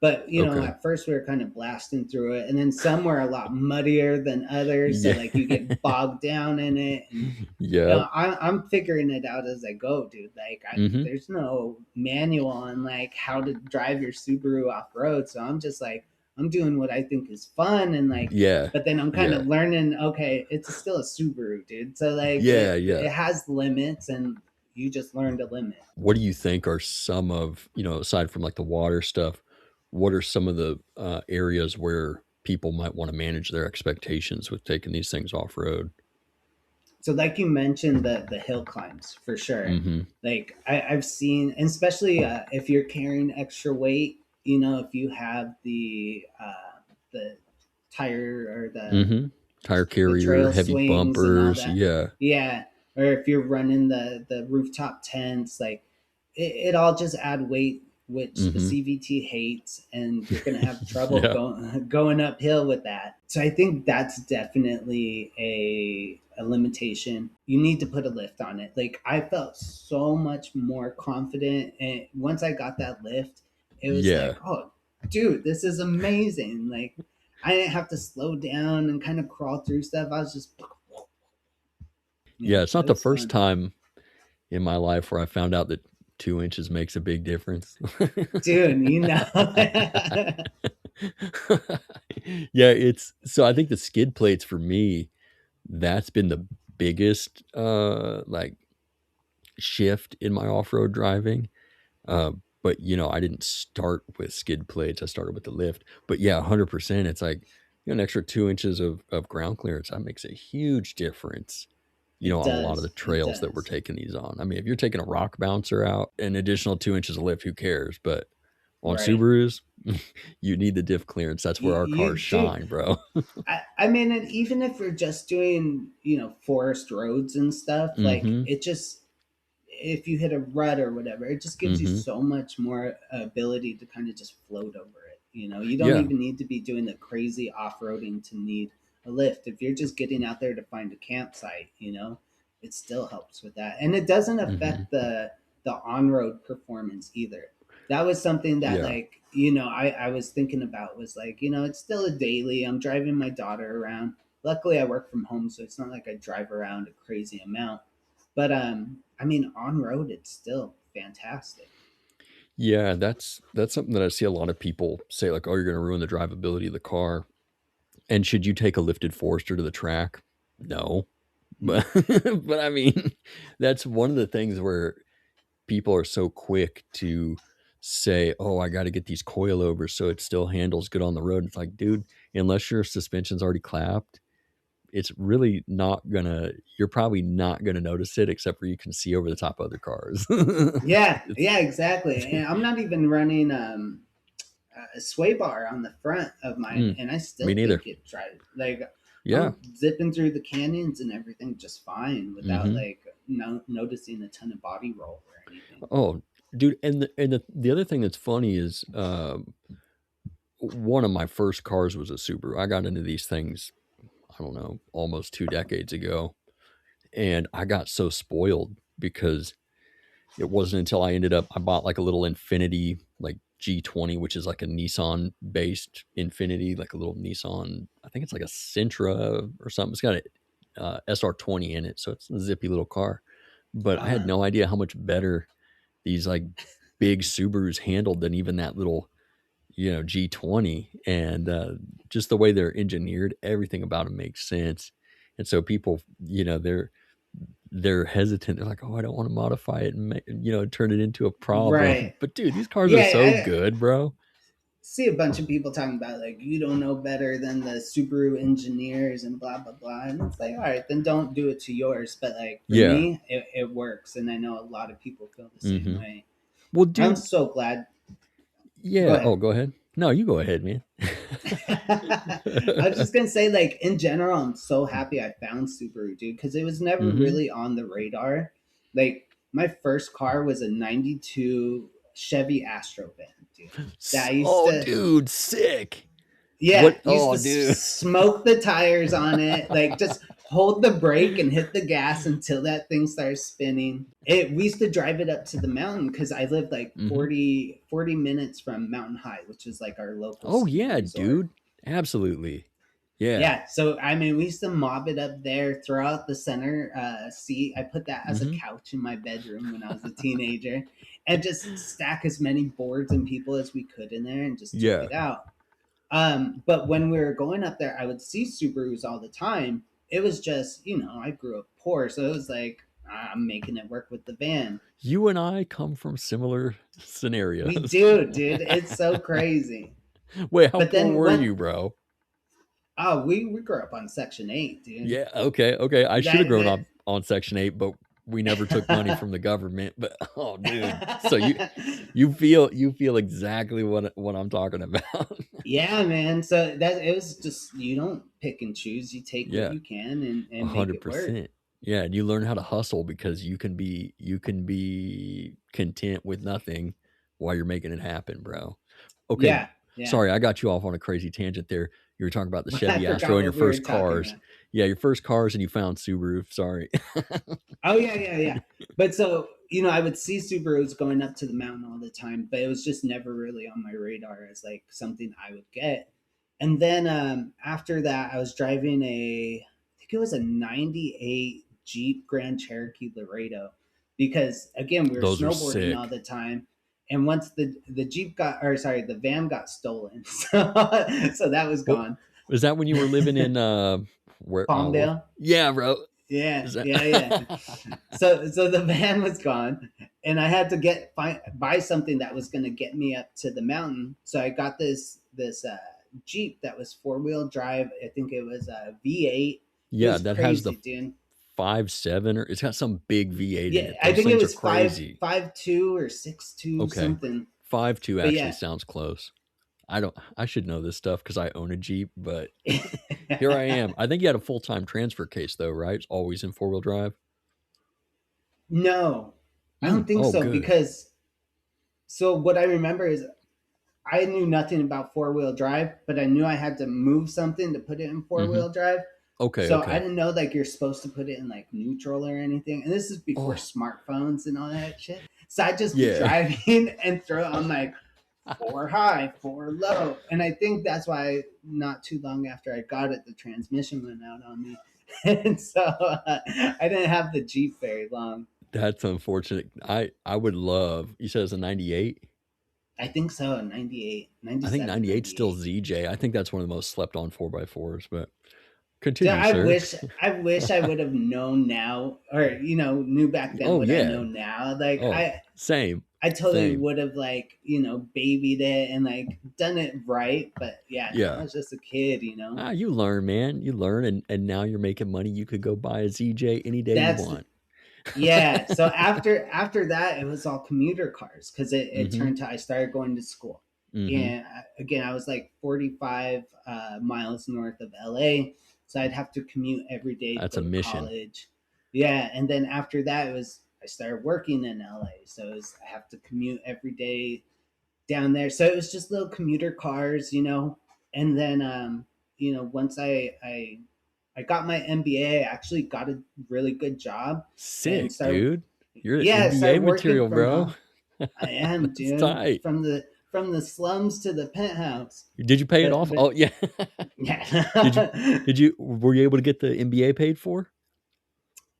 but Okay. at first we were kind of blasting through it, and then some were a lot muddier than others, so Yeah. like you get bogged down in it. And Yep. I'm figuring it out as I go, dude. Like, Hmm. there's no manual on like how to drive your Subaru off road, so I'm just like, I'm doing what I think is fun, and like, Yeah. but then I'm kind Yeah. of learning. Okay, it's still a Subaru, dude. So like Yeah. Yeah. it has limits, and you just learn to limit. What do you think are some of, aside from like the water stuff, what are some of the areas where people might want to manage their expectations with taking these things off road? So like you mentioned, the hill climbs for sure. Mm-hmm. Like, I've seen, and especially if you're carrying extra weight, if you have the tire or Mm-hmm. Tire the carrier, trail heavy swings and all bumpers. that. Yeah. Yeah. Or if you're running the rooftop tents, like, it all just add weight, which the Mm-hmm. CVT hates, and you're gonna have trouble Yeah. going uphill with that. So I think that's definitely a limitation. You need to put a lift on it. Like, I felt so much more confident, and once I got that lift, it was Yeah. like, oh, dude, this is amazing. Like, I didn't have to slow down and kind of crawl through stuff. I was just, Yeah. It's it not the was first fun. time in my life where I found out that 2 inches makes a big difference. Dude, Yeah, it's so I think the skid plates for me, that's been the biggest like shift in my off-road driving. Uh, but I didn't start with skid plates. I started with the lift. But yeah, 100%. It's like an extra 2 inches of ground clearance. That makes a huge difference. it On a lot of the does. It trails that we're does. taking these on. I mean, if you're taking a rock bouncer out, an additional 2 inches of lift, who cares? But on Right. Subarus, you need the diff clearance. That's where our You cars do. shine, bro. I mean, and even if we're just doing, forest roads and stuff, like, Mm-hmm. it just, if you hit a rut or whatever, it just gives you Mm-hmm. so much more ability to kind of just float over it. You don't Yeah. even need to be doing the crazy off roading to need a lift. If you're just getting out there to find a campsite, it still helps with that. And it doesn't Mm-hmm. affect the on road performance either. that was something that Yeah. like, I was thinking about was like, it's still a daily. I'm driving my daughter around. Luckily I work from home, so it's not like I drive around a crazy amount. But I mean, on road it's still fantastic. Yeah, that's something that I see a lot of people say, like, "Oh, you're gonna ruin the drivability of the car." And should you take a lifted Forester to the track? No. Mm. But but I mean, that's one of the things where people are so quick to say, "Oh, I gotta get these coilovers so it still handles good on the road." It's like, dude, unless your suspension's already clapped, it's really not gonna you're probably not gonna notice it except for you can see over the top of other cars. Yeah, It's yeah, exactly. And I'm not even running a sway bar on the front of mine, and I me still neither. think it drives like Yeah. I'm zipping through the canyons and everything just fine without Mhm. like noticing a ton of body roll or anything. Oh, dude, and the other thing that's funny is, one of my first cars was a Subaru. I got into these things, I don't know, almost 2 decades ago, and I got so spoiled because it wasn't until I bought, like, a little Infiniti, like, G20, which is like a Nissan-based Infiniti, like a little Nissan, I think it's like a Sentra or something. It's got a, SR20 in it, so it's a zippy little car, but I had Uh, no idea how much better these, like, big Subarus handled than even that little, G20, and, just the way they're engineered, everything about them makes sense, and so people, they're hesitant. They're like, "Oh, I don't wanna modify it and turn it into a problem." right. But dude, these cars are Yeah, so I good, bro. see a bunch of people talking about like you don't know better than the Subaru engineers and blah blah blah. And it's like, all right, then don't do it to yours. But like for Yeah. me, it works, and I know a lot of people feel the same Mhm. way. Well, I'm dude, so glad. Go yeah. ahead. Oh, go ahead. No, you go ahead, man. I was just gonna say, like in general, I'm so happy I found Subaru, dude, because it was never Mhm. really on the radar. Like my first car was a '92 Chevy Astro van, dude. That I used Oh, to, dude, sick. yeah, What used to oh, dude. smoke the tires on it, like just hold the brake and hit the gas until that thing starts spinning. We used to drive it up to the mountain because I lived like Mhm. 40 minutes from Mountain High, which is like our local Oh, ski yeah, resort. dude. Absolutely. Yeah. Yeah, so I mean, we used to mob it up there, throw out the center seat. I put that as a Mhm. couch in my bedroom when I was a teenager, and just stack as many boards and people as we could in there, and just took Yeah. it out. But when we were going up there, I would see Subarus all the time. It was just, I grew up poor, so it was like I'm making it work with the van. You and I come from similar We scenarios. do, dude. It's so crazy. Wait, how But poor then were when you, bro? we grew up on Section 8, dude. Yeah, okay, okay. I should have That grown that up on Section 8, but we never took money from the government. But oh, dude. So you feel exactly what I'm talking about. Yeah, man. So that it was just you don't pick and choose. You take what Yeah, you can and make it work. 100%. Yeah, and you learn how to hustle because you can be content with nothing while you're making it happen, bro. Okay, Yeah, yeah. sorry, I got you off on a crazy tangent there. You were talking about the I Chevy Astro forgot and your what we were first talking cars. about. Yeah, your first cars and you found Subaru. Sorry. Oh yeah, yeah, yeah. But so I would see Subarus going up to the mountain all the time, but it was just never really on my radar as like something I would get. And then after that, I was driving I think it was a '98 Jeep Grand Cherokee Laredo, because again we were Those are snowboarding all sick. the time. And once the Jeep got, or sorry, the van got stolen, so that was What gone. was that when you were living in where Palmdale. yeah, bro. Yeah, Is that yeah, yeah. So the van was gone, and I had to buy something that was going to get me up to the mountain. So I got this Jeep that was 4-wheel drive. I think it was a V8. It Yeah, was that has the crazy, dude. 5.7 or it's got some big V8 in Yeah, it. I Those think it things are was crazy. 5.2 or 6.2 Okay. something. 5.2 But actually yeah. sounds close. I should know this stuff because I own a Jeep, but here I am. I think you had a full-time transfer case though, right? It's always in four-wheel drive. No, I don't think Oh, so, good. because so what I remember is I knew nothing about 4-wheel drive, but I knew I had to move something to put it in four Mhm. wheel drive. Okay, So I okay. didn't know like you're supposed to put it in like neutral or anything. And this is before Oh, smartphones and all that shit. So I just be Yeah. driving and throw on like 4 high, 4 low. And I think that's why not too long after I got it, the transmission went out on me. And so I didn't have the Jeep very long. That's unfortunate. I would love, you said it's a 98? I think so, 98, I think 97, 98 still 98. ZJ. I think that's one of the most slept on 4x4s, but So continue, sir. I wish I would have known now, or knew back then Oh, what I yeah. know now. Like Oh, same. I totally Same. would have like, babied it and like done it right. But yeah, no, I Yeah. was just a kid, You learn, man. You learn, and now you're making money. You could go buy a ZJ any day you That's want. yeah. So after that, it was all commuter cars because it Mm-hmm. turned to I started going to school, Mm-hmm. and again I was like 45 miles north of LA, so I'd have to commute every day to That's go a to mission. college. Yeah, and then after that, it was I started working in LA, so I have to commute every day down there. So it was just little commuter cars, and then once I got my MBA. I actually got a really good job and Sick, started. dude. You're Yeah, NBA started working material, from bro. home. I am, That's dude. tight. From the slums to the penthouse. Did you pay it But off? but Oh, yeah. Did you? yeah. Were you able to get the MBA paid for?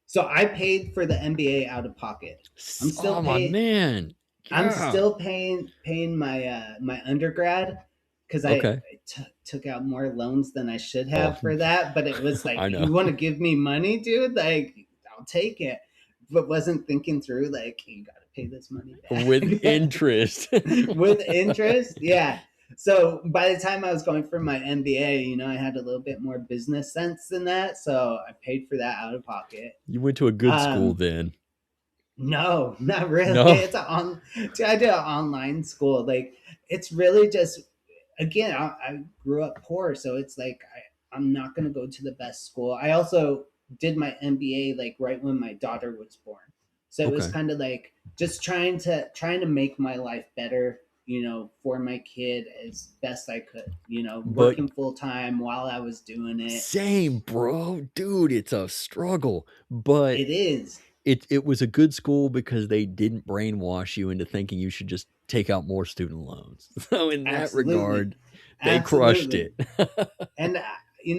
So I paid for the MBA out of pocket. I'm still Oh my paying. man. I'm Yeah. still paying my undergrad because I Okay. took out more loans than I should Oh, have for that. But it was like, I know. you want to give me money, dude? Like, I'll take it. But wasn't thinking through like you got to pay this money With back interest. with interest. Yeah. So by the time I was going for my MBA, I had a little bit more business sense than that. So I paid for that out of pocket. You went to a good school Um, then. no, not really. No. It's see, I did an online school. Like, it's really just again. I grew up poor, so it's like I'm not gonna go to the best school. I also did my MBA like right when my daughter was born, so it was Okay. kind of like just trying to make my life better. For my kid as best I could. But Working full time while I was doing it. same, bro. Dude, it's a struggle. But It is it was a good school because they didn't brainwash you into thinking you should just take out more student loans. So in that absolutely, regard, they crushed absolutely. it. And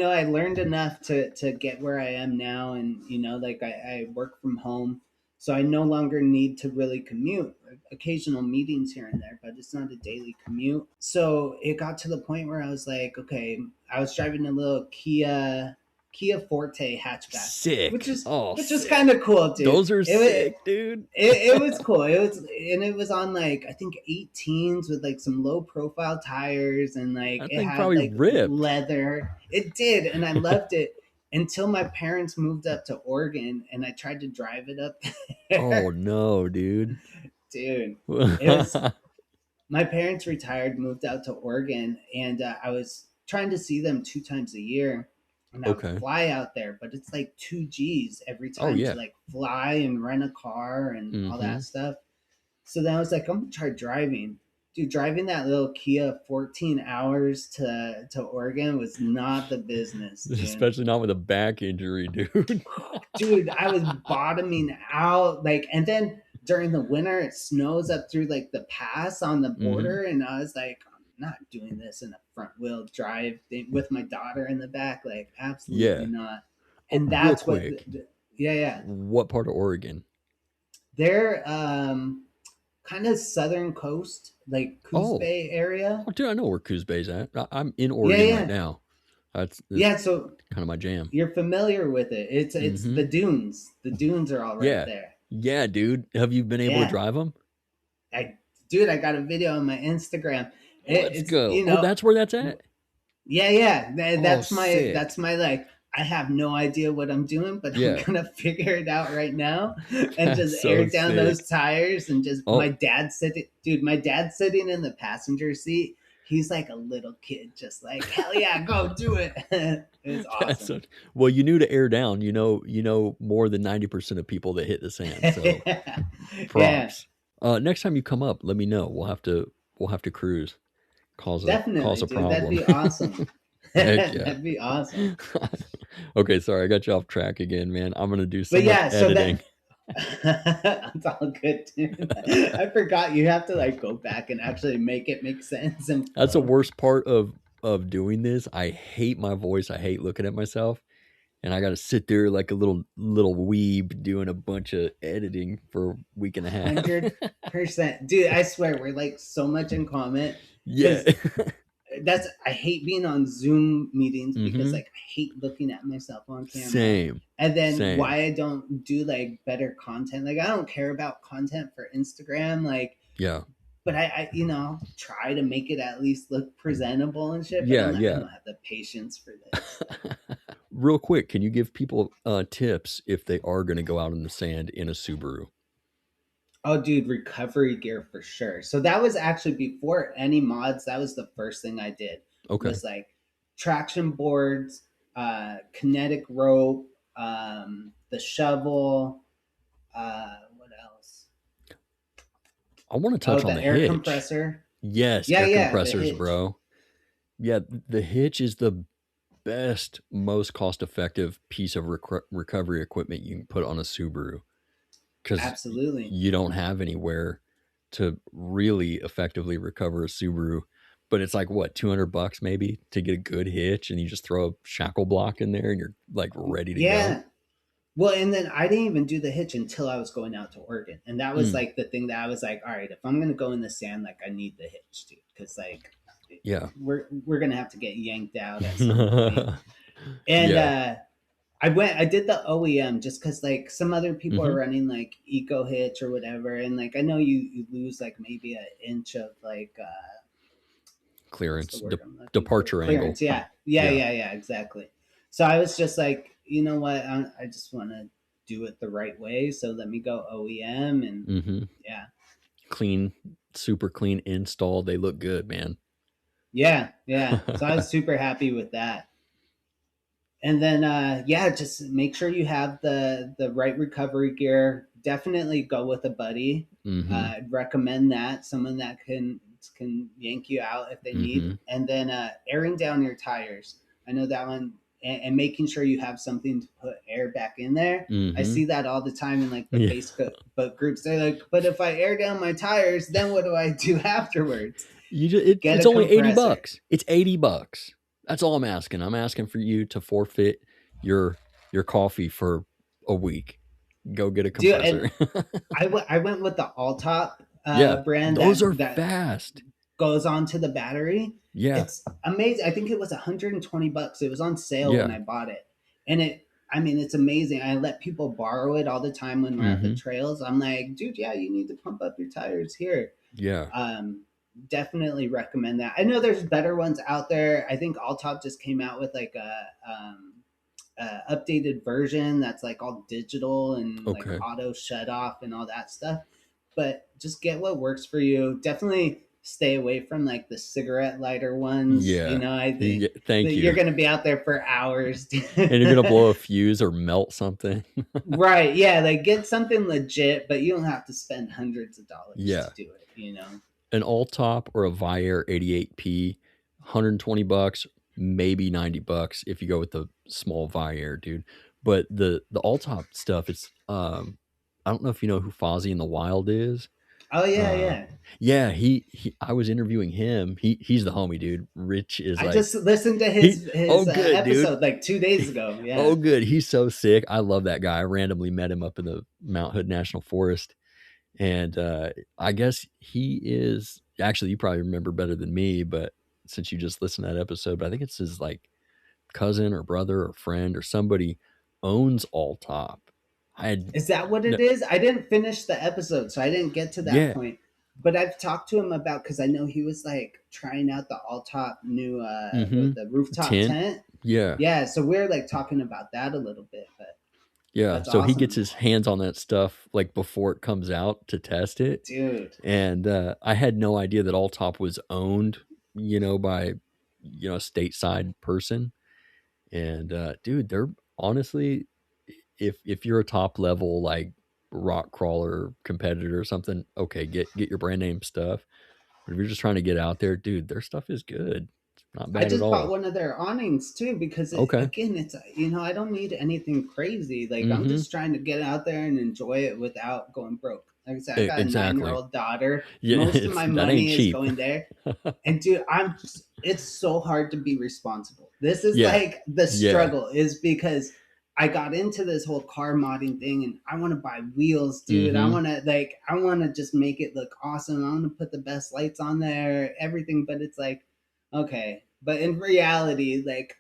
I learned enough to get where I am now, and like I work from home, so I no longer need to really commute. Occasional meetings here and there, but it's not a daily commute. So it got to the point where I was like, okay, I was driving a little Kia Forte hatchback, which Sick. is Oh, which is sick. kind of cool, dude. Those are It was sick, dude. it was cool. It was on like I think 18s with like some low profile tires, and like That it thing had probably like ripped. leather. It did, and I loved it until my parents moved up to Oregon and I tried to drive it up Oh there. no, dude. Dude, it was my parents retired, moved out to Oregon, and I was trying to see them 2 times a year. And I would Okay. fly out there, but it's like 2 G's every Oh time to yeah. like fly and rent a car and all Mm-hmm. that stuff. So then I was like, I'm gonna try driving. Dude, driving that little Kia 14 hours to Oregon was not the business, dude. Especially not with a back injury, dude. Dude, I was bottoming out. Like, and then during the winter, it snows up through like the pass on the Mm-hmm. border, and I was like, I'm not doing this in a front wheel drive thing with my daughter in the back. Like, absolutely Yeah. not. Oh, And real that's what, quick. yeah, yeah. What part of Oregon? They're kind of southern coast, like Coos Oh. Bay area. Oh, dude, I know where Coos Bay's at. I'm in Yeah, Oregon right yeah, now. That's yeah. So kind of my jam. you're familiar with it. It's Mm-hmm. the dunes. The dunes are all right Yeah. there. Yeah, dude. Have you been able to Yeah, drive them? I got a video on my Instagram. Let's It's go. Oh, that's where that's at? yeah, yeah. Oh, That's sick. my like. I have no idea what I'm doing, but I'm Yeah. gonna figure it out right now and That's just air so down sick. those tires and just Oh, my dad's sitting in the passenger seat. He's like a little kid, just like hell yeah, go do it. It's that's awesome. so, well, you knew to air down. You know more than 90% of people that hit the sand. So Yeah, props. Next time you come up, let me know. We'll have to cruise. Cause definitely, a dude. That'd problem. be awesome. Heck yeah. That'd be awesome. Okay, sorry, I got you off track again, man. I'm gonna do so But much yeah, so editing. It's all good, dude. I forgot you have to like go back and actually make it make sense and That's the flow. worst part of doing this. I hate my voice. I hate looking at myself, and I got to sit there like a little weeb doing a bunch of editing for a week and a half. 100%. Dude, I swear we're like so much in common Yeah. because that's I hate being on Zoom meetings because Mm-hmm. like I hate looking at myself on camera. Same. And then Same. why I don't do like better content. Like I don't care about content for Instagram, like Yeah. but I try to make it at least look presentable and shit, but Yeah. I Yeah. don't have the patience for this. Real quick, can you give people tips if they are going to go out in the sand in a Subaru? Oh, dude, recovery gear for sure. So that was actually before any mods. That was the first thing I did Okay. was like traction boards, kinetic rope, the shovel. What else? I want to Oh, touch on the the air hitch. compressor. Yes, Yeah, air yeah, the compressors, hitch. bro. Yeah, the hitch is the best, most cost-effective piece of recovery equipment you can put on a Subaru because Absolutely. you don't have anywhere to really effectively recover a Subaru. But it's like what, $200 maybe to get a good hitch, and you just throw a shackle block in there, and you're like ready to go. Yeah. Well, and then I didn't even do the hitch until I was going out to Oregon, and that was Mm, like the thing that I was like, all right, if I'm gonna go in the sand, like I need the hitch, dude, because like yeah. we're gonna have to get yanked out at some point. And Yeah. I did the OEM just because like some other people are Hmm. running like Eco Hitch or whatever, and like I know you lose like maybe an inch of like what's the Clearance, word I'm looking for? departure angle. Clearance. Yeah, yeah, Yeah. yeah, yeah, exactly. So I was just like, you know what? I just want to do it the right way. So let me go OEM, and Hmm. yeah, Clean, super clean install. They look good, man. yeah, yeah. So I was super happy with that. And then yeah, just make sure you have the right recovery gear. Definitely go with a buddy. Hmm. I'd recommend that someone that can yank you out if they need. Hmm. And then airing down your tires. I know that one, and making sure you have something to put air back in there. I Hmm. see that all the time in like the Yeah. Facebook groups. They're like, but if I air down my tires, then what do I do afterwards? Get It's a only 80 compressor. bucks. It's 80 bucks. That's all I'm asking. I'm asking for you to forfeit your your coffee for a week. Go get a Dude, and compressor. I went with the All Top Yeah, brand those are that fast. goes onto the battery. Yeah. It's amazing. I think it was 120 bucks. It was on sale when Yeah. I bought it. And I mean, it's amazing. I let people borrow it all the time when we're at the Hmm. trails. I'm like, dude, yeah, you need to pump up your tires here. Yeah. Um, Definitely recommend that. I know there's better ones out there. I think All Top just came out with like a updated version that's like all digital and like Okay. auto shut off and all that stuff. But just get what works for you. Definitely stay away from like the cigarette lighter ones. You Yeah. know, I think Yeah. Thank that you're you. going to be out there for hours. And you're gonna blow a fuse or melt something. Right. Yeah. Like get something legit, but you don't have to spend hundreds of dollars Yeah. to do it, you know? An all top or a Viair 88P, 120 bucks, maybe 90 bucks if you go with the small Viair, dude. But the all top stuff, it's I don't know if you know who Fozzie in the Wild is. Oh, yeah. Uh Yeah. yeah, he I was interviewing him. He's the homie, dude. Rich is I like just listened to he his oh good, dude. episode like 2 days ago. Oh Yeah. good. He's so sick. I love that guy. I randomly met him up in the Mount Hood National Forest. And I guess he is actually, you probably remember better than me, but since you just listened to that episode, but I think it's his like cousin or brother or friend or somebody owns All Top. I had Is that what no, it is? I didn't finish the episode, so I didn't get to that yeah, point. But I've talked to him about because I know he was like trying out the all top new mm-hmm, the rooftop tent, tent. yeah, Yeah, so we're like talking about that a little bit, but yeah. that's So he gets awesome, his hands on that stuff like before it comes out to test it, dude. and I had no idea that All Top was owned, by a stateside person. And dude, they're honestly, if you're a top level like rock crawler competitor or something, okay, get your brand name stuff. But if you're just trying to get out there, dude, their stuff is good. Not I bad at just bought all. one of their awnings too because Okay. again, it's I don't need anything crazy. Like I'm Mm-hmm. just trying to get out there and enjoy it without going broke. Like I said, I got a nine-year Exactly. old daughter. Yeah, Most of my that ain't money is cheap. going there. And dude, it's so hard to be responsible. This is Yeah. like the Yeah. struggle is because I got into this whole car modding thing and I want to buy wheels, dude. Mm-hmm. I want to just make it look awesome. I want to put the best lights on there, everything, but it's like okay, but in reality, like,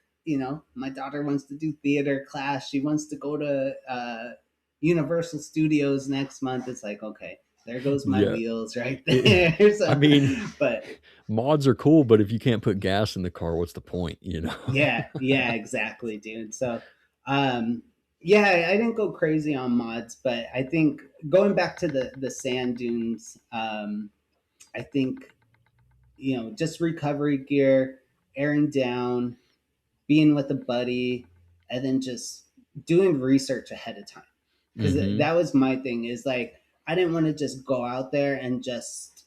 my daughter wants to do theater class. She wants to go to Universal Studios next month. It's like, okay, there goes my Yeah. wheels right It, there. I So, mean, but mods are cool, but if you can't put gas in the car, what's the point, yeah, exactly, dude. So, um, yeah, I didn't go crazy on mods, but I think going back to the sand dunes, I think just recovery gear, airing down, being with a buddy, and then just doing research ahead of time. Because Mm-hmm. that was my thing is like, I didn't want to just go out there and just,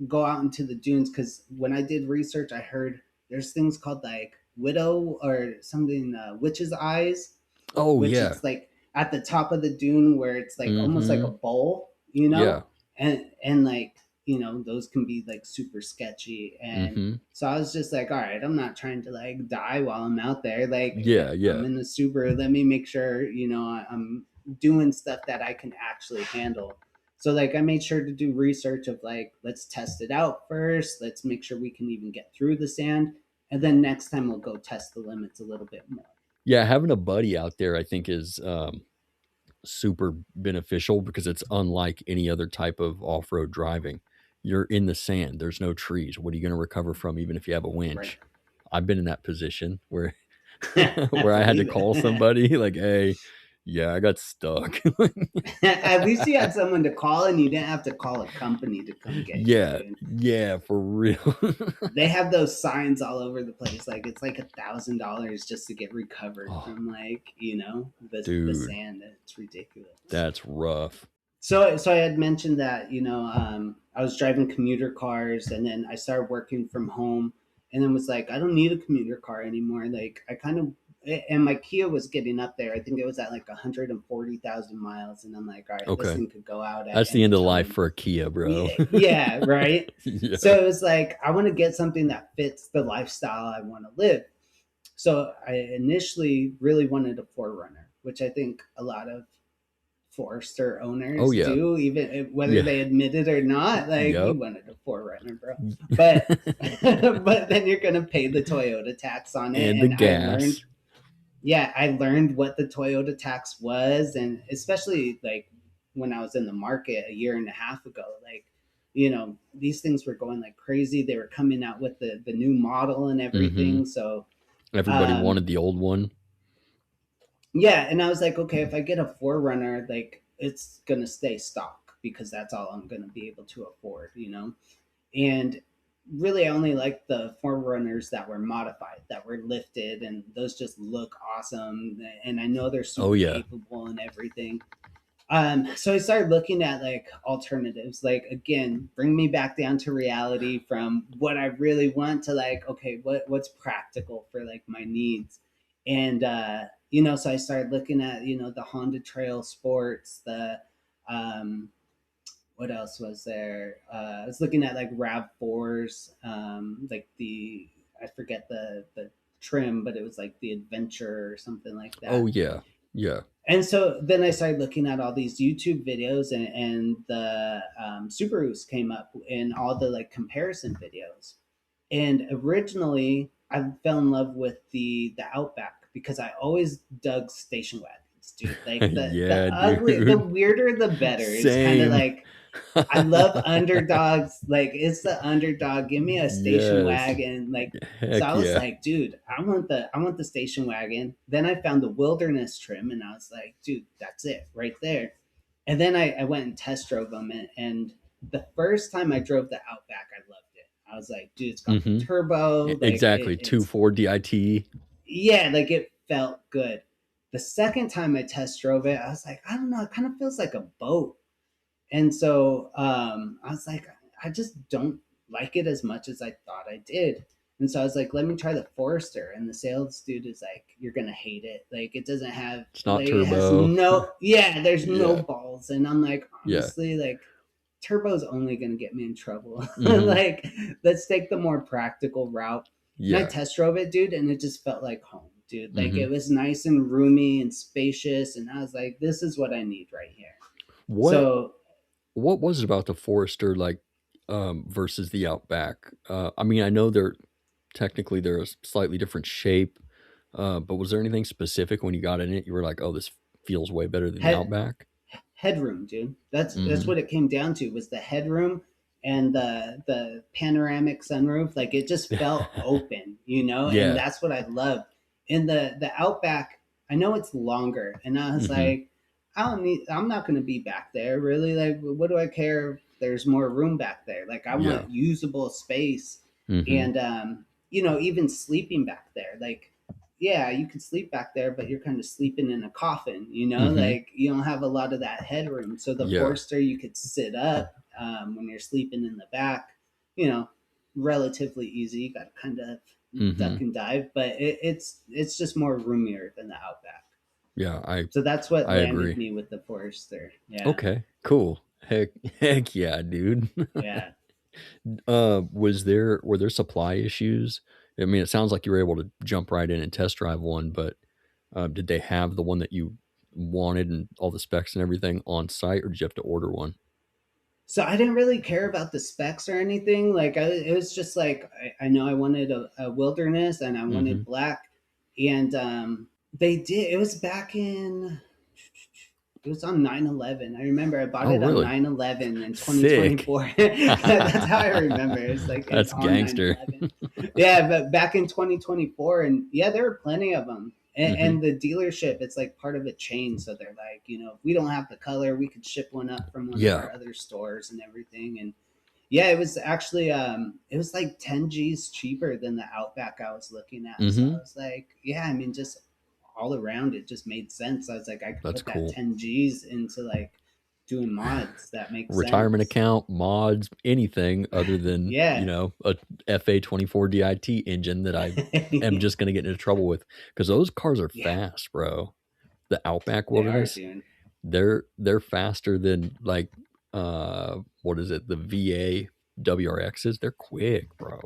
go out into the dunes. Because when I did research, I heard there's things called like widow or something, witch's eyes, Oh which yeah. it's like at the top of the dune where it's like almost like a Mm-hmm. bowl, Yeah. and like those can be like super sketchy. And Mm-hmm. so I was just like, all right, I'm not trying to like die while I'm out there. Like Yeah. I'm Yeah. in the Subaru, let me make sure I'm doing stuff that I can actually handle. So like I made sure to do research of like, let's test it out first, let's make sure we can even get through the sand, and then next time we'll go test the limits a little bit more. Yeah. Having a buddy out there, I think, is super beneficial because it's unlike any other type of off-road driving. You're in the sand. There's no trees. What are you going to recover from, even if you have a Right. winch? I've been in that position where I where I had to believe call it. somebody like, "Hey, yeah, I got stuck." At least you had someone to call and you didn't have to call a company to come get you, Yeah, dude. yeah, for real. They have those signs all over the place. Like it's like $1,000 just to get recovered Oh, from like, the dude, sand. It's ridiculous. that's rough. So I had mentioned that I was driving commuter cars, and then I started working from home, and then was like, I don't need a commuter car anymore. Like I kind of, and my Kia was getting up there. I think it was at like 140,000 miles, and I'm like, all right, this Okay. thing could go out at That's the any end of life time. for a Kia, bro. Yeah, yeah, right. Yeah. So it was like I want to get something that fits the lifestyle I want to live. So I initially really wanted a Forerunner, which I think a lot of Forester Oh, owners yeah. do, even whether Yeah. they admit it or not. Like you Yep. wanted a Forerunner, bro. But but then you're gonna pay the Toyota tax on it, And the and I learned, gas. yeah, I learned what the Toyota tax was, and especially like when I was in the market a year and a half ago, like these things were going like crazy. They were coming out with the new model and Mhm. everything. So Everybody um wanted the old one. yeah, and I was like, okay, if I get a Forerunner, like it's gonna stay stock because that's all I'm gonna be able to afford. And really, I only like the Forerunners that were modified, that were lifted, and those just look awesome. And I know they're Oh, super yeah. capable and everything. So I started looking at like alternatives, like again, bring me back down to reality from what I really want to like, okay, what's practical for like my needs. And so I started looking at, the Honda Trail Sports, the um what else was there? I was looking at like RAV4s, like I forget the trim, but it was like the Adventure or something like Oh, that. yeah. Yeah. And so then I started looking at all these YouTube videos, and the Subarus came up in all the like comparison videos. And originally, I fell in love with the Outback because I always dug station wagons, dude. Like the Yeah, ugly, the dude. weirder the better. It's kind of Same. like I love underdogs. Like it's the underdog. Give me a station Yes. wagon. Like so, I Heck was yeah. like, dude, I want the station wagon. Then I found the wilderness trim, and I was like, dude, that's it right there. And then I went and test drove them, and the first time I drove the Outback, I loved it. I was like, dude, it's got the Mhm. turbo. Like Exactly. it's 2.4 DIT. yeah, like it felt good. The second time I test drove it, I was like, I don't know, it kind of feels like a boat. And so I was like, I just don't like it as much as I thought I did. And so I was like, let me try the Forester. And the sales dude is like, you're going to hate it. Like, it doesn't have, It's not like, it has turbo. no, yeah, there's no Yeah. balls. And I'm like, Yeah. honestly, like, turbo's only going to get me in trouble. Hmm. Like, let's take the more practical route. And I Yeah. test drove it, dude, and it just felt like home, dude. Like, Hmm. it was nice and roomy and spacious. And I was like, this is what I need right here. What So what was it about the Forester like versus the Outback? I mean, I know they're a slightly different shape, but was there anything specific when you got in it? You were like, "Oh, this feels way better than the head, Outback." headroom, dude. That's Hmm. what it came down to was the headroom and the panoramic sunroof. Like it just felt open, and Yeah. that's what I loved. In the Outback, I know it's longer, and I was Hmm. like, I'm not gonna be back there really. Like, what do I care if there's more room back there? Like I Yeah. want usable space, Hmm. and even sleeping back there, like yeah, you can sleep back there, but you're kind of sleeping in a coffin, Hmm. like you don't have a lot of that headroom. So the Yeah. Forester, you could sit up when you're sleeping in the back, you know, relatively easy. You got to kind of duck Hmm. and dive, but it's just more roomier than the Outback. Yeah. I So that's what I landed agree. me with the Forester. Yeah, Okay. Cool. Heck yeah, dude. yeah. Were there supply issues? I mean, it sounds like you were able to jump right in and test drive one, but did they have the one that you wanted and all the specs and everything on site, or did you have to order one? So I didn't really care about the specs or anything. Like it was just like I know I wanted a wilderness and I Hmm. wanted black, and they did. It was back in. It was on 9/11. I remember I bought Oh, it on really? 9/11 in Sick. 2024. That's how I remember. It's like it's That's on gangster. 9/11. Yeah, but back in 2024, and yeah, there were plenty of them. And, Hmm. and the dealership, it's like part of a chain. So they're like, if we don't have the color, we could ship one up from one of Yeah. our other stores and everything. And yeah, it was actually it was like 10 G's cheaper than the Outback I was looking at. So I Hmm. was like, yeah, I mean, just all around it just made sense. I was like, I could That's put that cool. 10 G's into like doing mods. That makes Retirement sense. account, mods, anything other than, Yeah. a FA24 DIT engine that I am just going to get into trouble with because those cars are Yeah, fast, bro. The Outback they are, Wilderness, dude. they're faster than like what is it? The VA WRXs. They're quick, bro.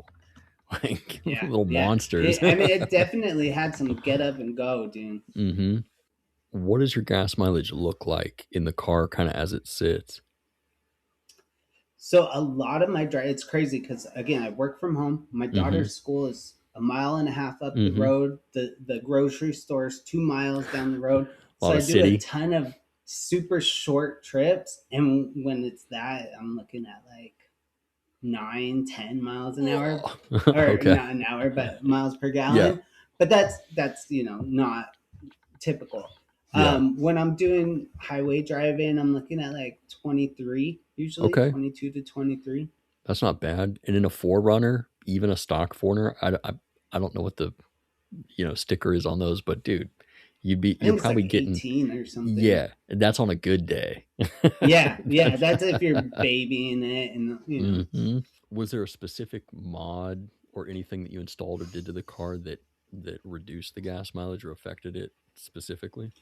Like Yeah, little yeah. monsters. I mean, it definitely had some get up and go, dude. Hmm. What does your gas mileage look like in the car kind of as it sits? So a lot of my drive, it's crazy because again, I work from home. My Hmm. daughter's school is a mile and a half up the Hmm. road. The grocery store is 2 miles down the road. A So lot I of do a city. ton of super short trips, and when it's that, I'm looking at like 9, 10 miles an hour, Oh. or Okay. not an hour, but miles per Yeah. gallon. But that's not typical. Yeah. When I'm doing highway driving, I'm looking at like 23, usually Okay. 22 to 23. That's not bad. And in a Forerunner, even a stock Forerunner, I don't know what the sticker is on those, but dude, I you're think it's probably like getting, 18 or something. yeah, and that's on a good day. Yeah, yeah, that's if you're babying it, and. Hmm. Was there a specific mod or anything that you installed or did to the car that reduced the gas mileage or affected it specifically?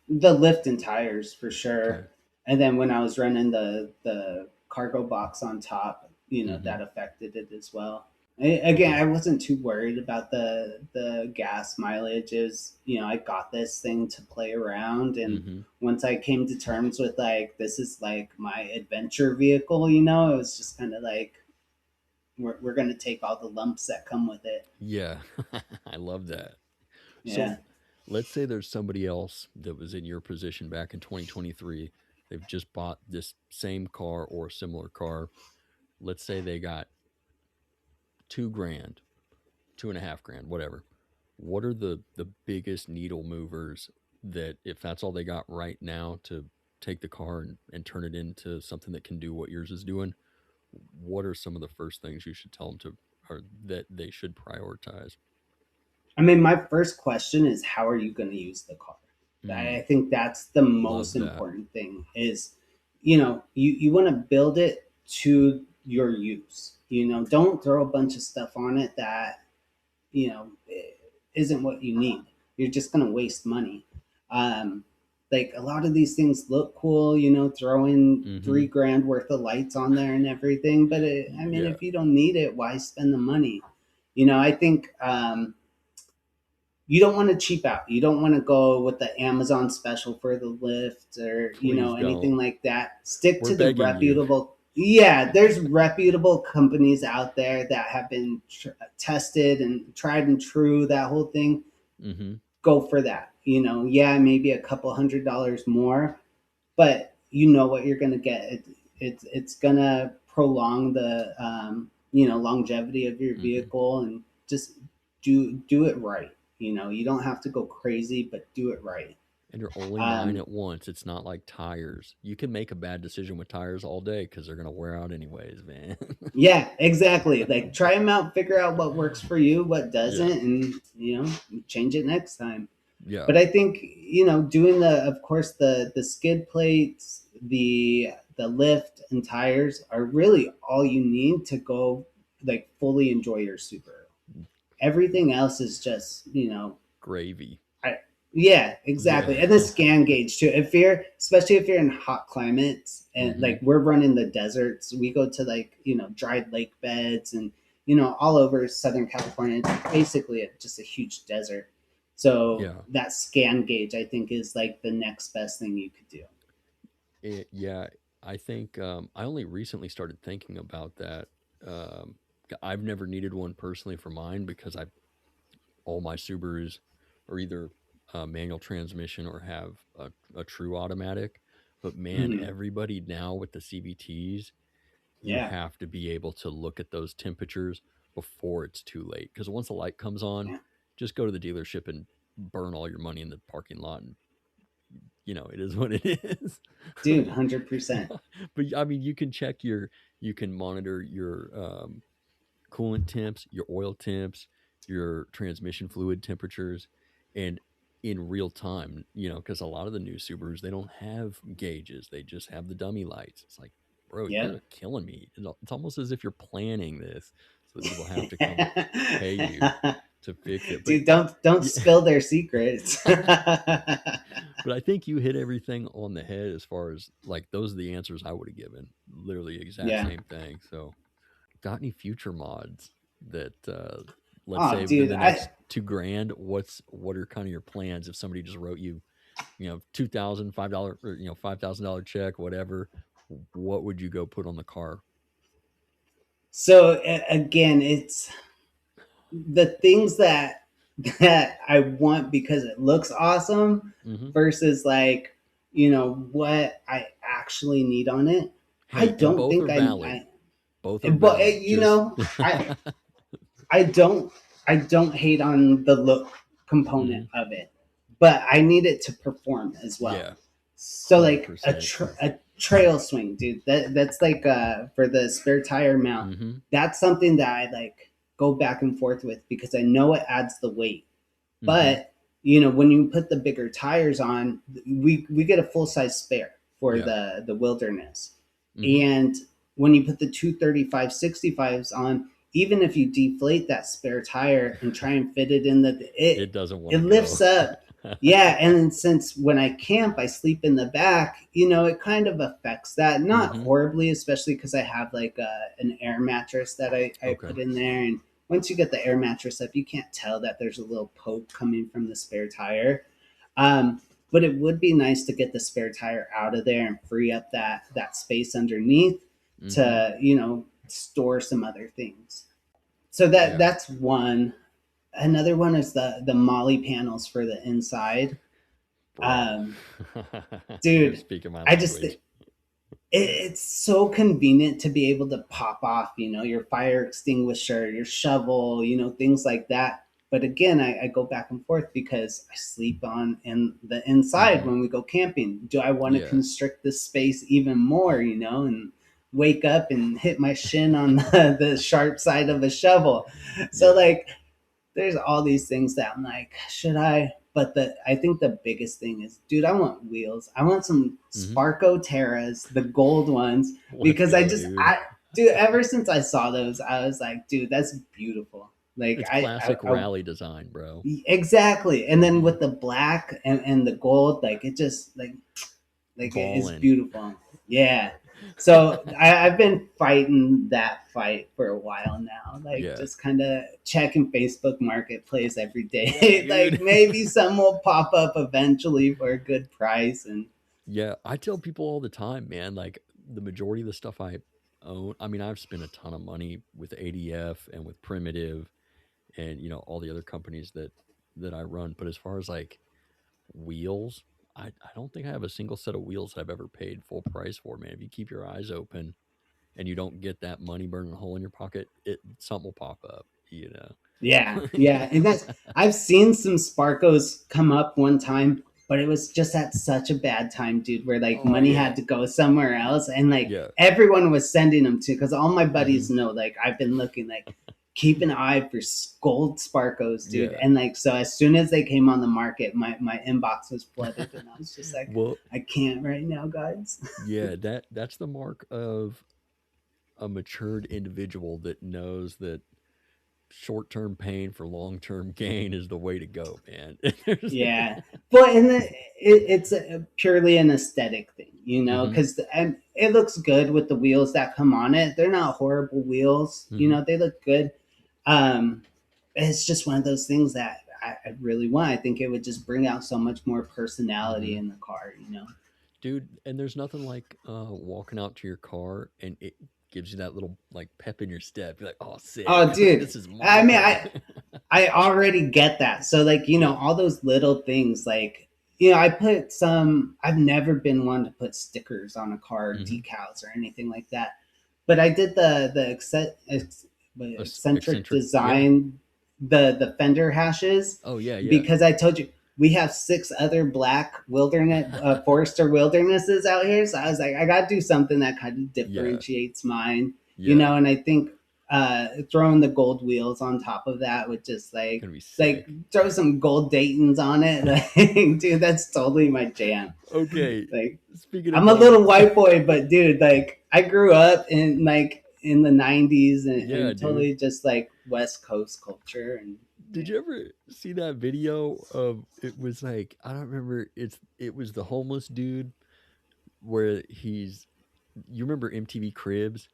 The lift and tires for Okay. sure. And then when I was running the cargo box on top, Hmm. that affected it as well. Again, Okay. I wasn't too worried about the gas mileage. Is I got this thing to play around, and Hmm. once I came to terms with like this is like my adventure vehicle, it was just kind of like we're gonna take all the lumps that come with it. Yeah. I love that. So Yeah. let's say there's somebody else that was in your position back in 2023. They've just bought this same car or a similar car. Let's say they got 2 grand, 2.5 grand, whatever. What are the biggest needle movers that if that's all they got right now to take the car and turn it into something that can do what yours is doing? What are some of the first things you should tell them to or that they should prioritize? I mean, my first question is how are you going to use the car? I Mm, think that's the most love that. important thing is, you want to build it to your use. You know, don't throw a bunch of stuff on it that, you know, isn't what you need. You're just going to waste money. Um, like a lot of these things look cool, you know, throw in Mm-hmm. 3 grand worth of lights on there and everything. But I mean, Yeah. if you don't need it, why spend the money? You know, I think you don't want to cheap out. You don't want to go with the Amazon special for the lift or, you Please know, don't. anything like that. Stick We're to the begging you. reputable. Yeah, there's reputable companies out there that have been tested and tried and true, that whole thing. Mm-hmm. Go for that. You know, yeah, maybe a couple $100 more, but you know what you're going to get. It's going to prolong the, you know, longevity of your Mm-hmm. vehicle, and just do it right. You know, you don't have to go crazy, but do it right. And you're only buying Um, it once. It's not like tires. You can make a bad decision with tires all day because they're gonna wear out anyways, man. yeah, exactly. Like try them out, figure out what works for you, what Yeah. doesn't, and you know, change it next time. Yeah. But I think, you know, doing of course, the skid plates, the lift and tires are really all you need to go like fully enjoy your Subaru. Everything else is just, you know, Gravy. I, yeah, Yeah. exactly. And the scan gauge too. If you're, especially if you're in hot climates, and Mm-hmm. like we're running the deserts, we go to like, you know, dried lake beds and, you know, all over Southern California. It's basically just a huge desert. So Yeah. that scan gauge, I think, is like the next best thing you could do. Yeah. I think I only recently started thinking about that. Um, I've never needed one personally for mine because I all my Subarus are either manual transmission or have a true automatic. But man, Hmm. everybody now with the CVTs, you Yeah, have to be able to look at those temperatures before it's too late. Because once the light comes on, yeah, just go to the dealership and burn all your money in the parking lot. And, it is what it is. dude, 100%. But I mean, you can monitor your coolant temps, your oil temps, your transmission fluid temperatures, and in real time, because a lot of the new Subarus, they don't have gauges, they just have the dummy lights. It's like, bro, you guys Yep. are killing me. It's almost as if you're planning this so that people have to come pay you to fix it. But Dude, don't yeah, spill their secrets. but I think you hit everything on the head as far as like those are the answers I would have given. Literally exact Yeah. same thing. So got any future mods that let's Oh, say within dude, the next 2 grand, what are kind of your plans if somebody just wrote you, $2,000 or $5,000 check, whatever, what would you go put on the car? so again, it's the things that I want because it looks awesome Hmm. versus like, you know, what I actually need on it. I Hey, and don't both think are valid. I Both are but valid. you Just know, I don't I don't hate on the look component mhm. of it, but I need it to perform as well. Yeah, So like 100%. a trail swing, dude. That's like for the spare tire mount. Hmm. That's something that I like go back and forth with because I know it adds the weight. Hmm. But you know, when you put the bigger tires on, we get a full size spare for Yeah. the wilderness. Hmm. And when you put the 235 65s on, even if you deflate that spare tire and try and fit it in It doesn't want it to go. lifts up. Yeah, and since when I camp I sleep in the back, you know, it kind of affects that. Not Hmm. horribly, especially because I have like an air mattress that I Okay. put in there, and once you get the air mattress up, you can't tell that there's a little poke coming from the spare tire. Um, but it would be nice to get the spare tire out of there and free up that space underneath Hmm. to, you know, store some other things. So Yeah. that's one. Another one is the molly panels for the inside. Bro. Um, You're dude, speaking my I just language. it's so convenient to be able to pop off, you know, your fire extinguisher, your shovel, you know, things like that. But again, I go back and forth because I sleep on in the inside Hmm. when we go camping. Do I want to Yeah. constrict this space even more, you know, and wake up and hit my shin on the sharp side of a shovel? So Yeah. like there's all these things that I'm like, should I? But I think the biggest thing is, dude, I want wheels. I want some Hmm. Sparko Terras, the gold ones, Let's because go, dude. Dude, ever since I saw those, I was like, dude, that's beautiful. Like It's classic rally design, bro. exactly. And then Mhm. with the black and the gold, like it just like it's Ballin'. beautiful. Yeah. So I've been fighting that fight for a while now. Like Yeah. just kind of checking Facebook Marketplace every day. Yeah, Like dude. maybe some will pop up eventually for a good price. And Yeah, I tell people all the time, man, like the majority of the stuff I own, I mean, I've spent a ton of money with ADF and with Primitive and, you know, all the other companies that I run, but as far as like wheels, I don't think I have a single set of wheels that I've ever paid full price for, man. If you keep your eyes open and you don't get that money burning a hole in your pocket, something will pop up, you yeah, know. yeah. And that's I've seen some Sparkos come up one time, but it was just at such a bad time, dude, where like Oh money yeah. had to go somewhere else. And like Yeah. everyone was sending them to because all my buddies Mhm. know like I've been looking like keep an eye for gold Sparkos, dude. Yeah. And like so as soon as they came on the market, my inbox was flooded and I was just like, Well, I can't right now, guys. yeah, that's the mark of a matured individual that knows that short-term pain for long-term gain is the way to go, man. Yeah, but it's purely an aesthetic thing, you know, Mhm. because and it looks good with the wheels that come on it. They're not horrible wheels, you Mhm. know, they look good. Um, it's just one of those things that I really want. I think it would just bring out so much more personality Mhm. in the car, you know. Dude, and there's nothing like walking out to your car and it gives you that little like pep in your step. You're like, "Oh, sick. Oh, dude, This is I my mean, car." I already get that. So like, you know, Yeah. all those little things like, you know, I put some I've never been one to put stickers on a car, Mhm. decals or anything like that. But I did eccentric Eccentric. Yeah. design the fender hashes Oh, yeah, yeah. because I told you we have 6 other black wilderness Forester Wildernesses out here. So I was like, I got to do something that kind of Yeah. differentiates mine, you Yeah. know. And I think throwing the gold wheels on top of that would just Gonna be like sick. throw some gold Daytons on it. Like, dude, that's totally my jam. Okay. Like, Speaking of I'm a gold, little white boy, but dude, like I grew up in like in the '90s yeah, and dude. totally just like West Coast culture. And Did you ever see that video of it was like I don't remember it was the homeless dude where he's you remember MTV Cribs?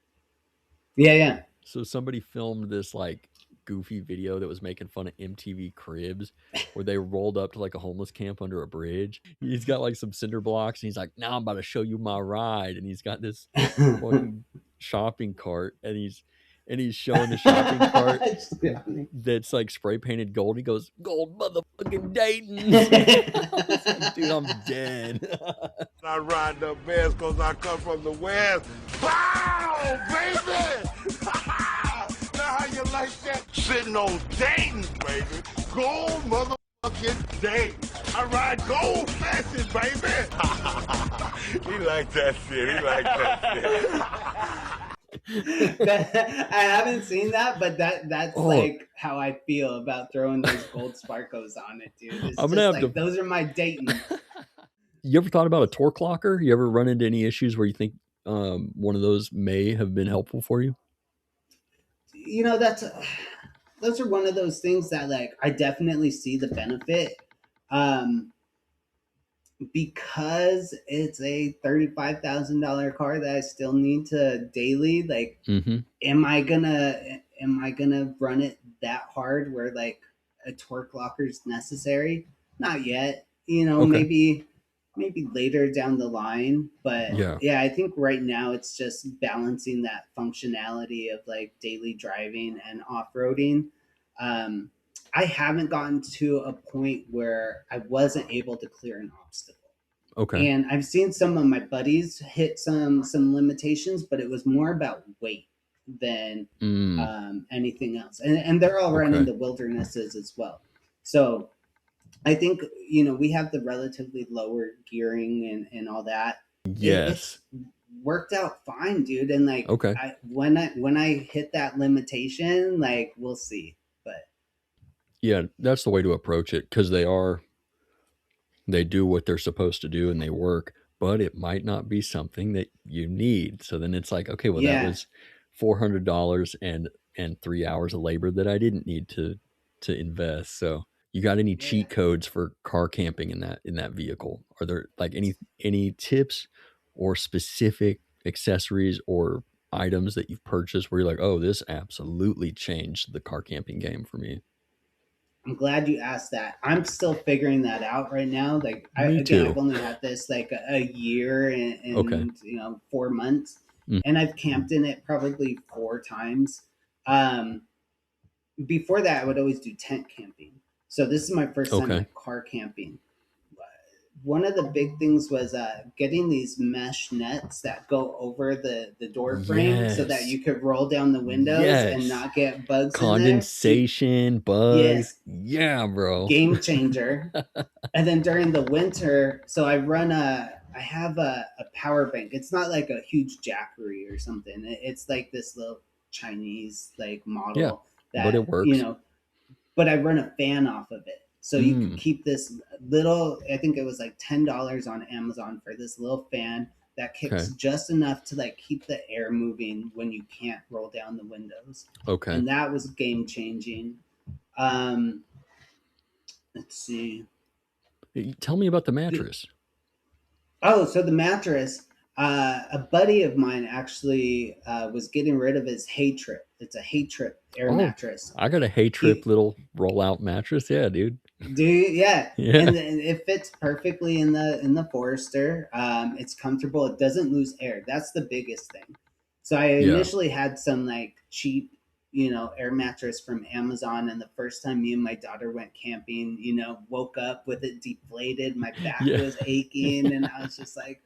yeah, yeah. So somebody filmed this like goofy video that was making fun of MTV Cribs where they rolled up to like a homeless camp under a bridge. He's got like some cinder blocks and he's like, "Now I'm about to show you my ride." And he's got this fucking shopping cart and he's showing the shopping cart that's like spray painted gold. He goes, "Gold motherfucking Dayton's." I was like, dude, I'm dead. I ride the best because I come from the West. Bow, baby! Now how you like that? Sitting on Dayton, baby. Gold motherfucking Dayton. I ride gold fashioned, baby. He like that shit. He like that shit. I haven't seen that, but that's Oh, like how I feel about throwing those gold Sparkos on it, dude. It's I'm gonna just have like to. those are my Daytons. You ever thought about a torque locker? You ever run into any issues where you think one of those may have been helpful for you? You know, those are one of those things that like I definitely see the benefit. Um, because it's a $35,000 car that I still need to daily, like Mm-hmm. am I gonna run it that hard where like a torque locker is necessary? Not yet. You know, Okay. maybe later down the line. But Yeah. yeah, I think right now it's just balancing that functionality of like daily driving and off-roading. Um, I haven't gotten to a point where I wasn't able to clear an obstacle. Okay. And I've seen some of my buddies hit some limitations, but it was more about weight than Mm, anything else. And they're all running okay. the wildernesses as well. So I think you know we have the relatively lower gearing and all that. It's Yes. worked out fine, dude. And like Okay. when I hit that limitation, like we'll see. But Yeah, that's the way to approach it because they do what they're supposed to do and they work, but it might not be something that you need. So then it's like, okay, well, that yeah, was $400 and 3 hours of labor that I didn't need to invest. So you got any Yeah. cheat codes for car camping in that vehicle? Are there like any tips or specific accessories or items that you've purchased where you're like, oh, this absolutely changed the car camping game for me? I'm glad you asked that. I'm still figuring that out right now. Like Me I've too. only had this like a year Okay. and 4 months, Mm. and I've camped in it probably 4 times. Um, Before that, I would always do tent camping. So this is my first time Okay. like car camping. One of the big things was getting these mesh nets that go over the door frame so that Yes. you could roll down the windows and Yes. not get bugs in there. Condensation, bugs. Yes, Yeah, bro. game changer. And then during the winter, so I have a power bank. It's not like a huge Jackery or something. It's like this little Chinese like Yeah, model but it that, works. but I run a fan off of it. So you could Mm. keep this little, I think it was like $10 on Amazon for this little fan that kicks Okay. just enough to like keep the air moving when you can't roll down the windows. Okay. And that was game changing. Let's see. Tell me about the mattress. Oh, so the mattress. A buddy of mine actually was getting rid of his Hay Trip. It's a Hay Trip air Oh, mattress. I got a Hay Trip little rollout mattress. Yeah, dude. Do you? Yeah. Yeah. And it fits perfectly in the Forester. It's comfortable. It doesn't lose air. That's the biggest thing. So I Yeah. initially had some like cheap, air mattress from Amazon, and the first time me and my daughter went camping, woke up with it deflated. My back Yeah. was aching, and I was just like,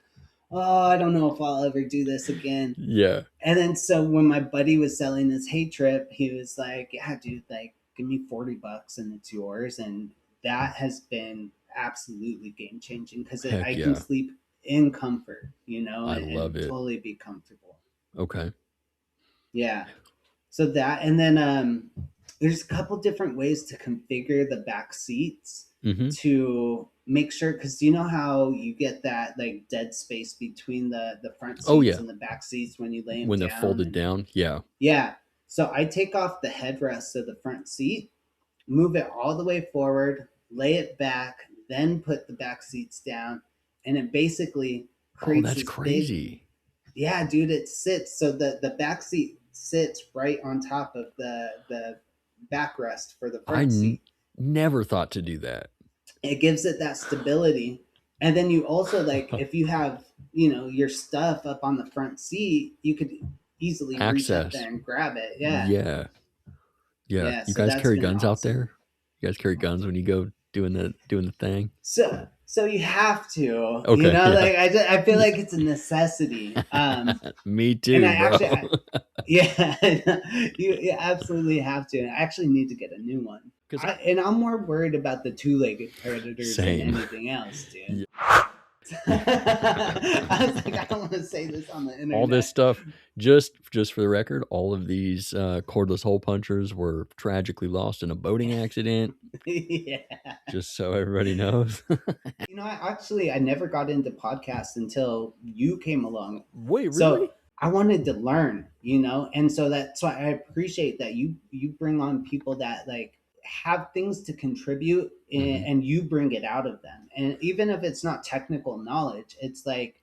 oh, I don't know if I'll ever do this again. Yeah. And then so when my buddy was selling his Hay Trip, he was like, yeah, dude, like give me $40 and it's yours. And that has been absolutely game changing because Heck I yeah. can sleep in comfort, I love and it. totally be comfortable. Okay. Yeah. So that, and then there's a couple different ways to configure the back seats Mm-hmm. to make sure, because you know how you get that like dead space between the front seats Oh, yeah. and the back seats when you lay them When down. they're folded and- down. Yeah. Yeah. So I take off the headrest of the front seat, move it all the way forward, lay it back, then put the back seats down, and it basically Oh, creates that's this crazy. yeah, dude, it sits. So the back seat sits right on top of the backrest for the front seat. Never thought to do that. It gives it that stability. And then you also like if you have, your stuff up on the front seat, you could easily reach up Access. there and grab it. Yeah. Yeah. Yeah, You so guys that's carry been guns out awesome. there? You guys carry guns when you go doing the thing? So you have to, Okay, yeah. like I feel like it's a necessity. Me too, and I bro. actually, yeah, you absolutely have to. I actually need to get a new one. 'Cause And I'm more worried about the two-legged predators Same. than anything else, dude. Yeah. I was like, I don't want to say this on the internet. all this stuff, just for the record, all of these cordless hole punchers were tragically lost in a boating accident. Yeah. Just so everybody knows. I never got into podcasts until you came along. Wait, really? So I wanted to learn, and so that's why I appreciate that you bring on people that like have things to contribute and you bring it out of them. And even if it's not technical knowledge, it's like,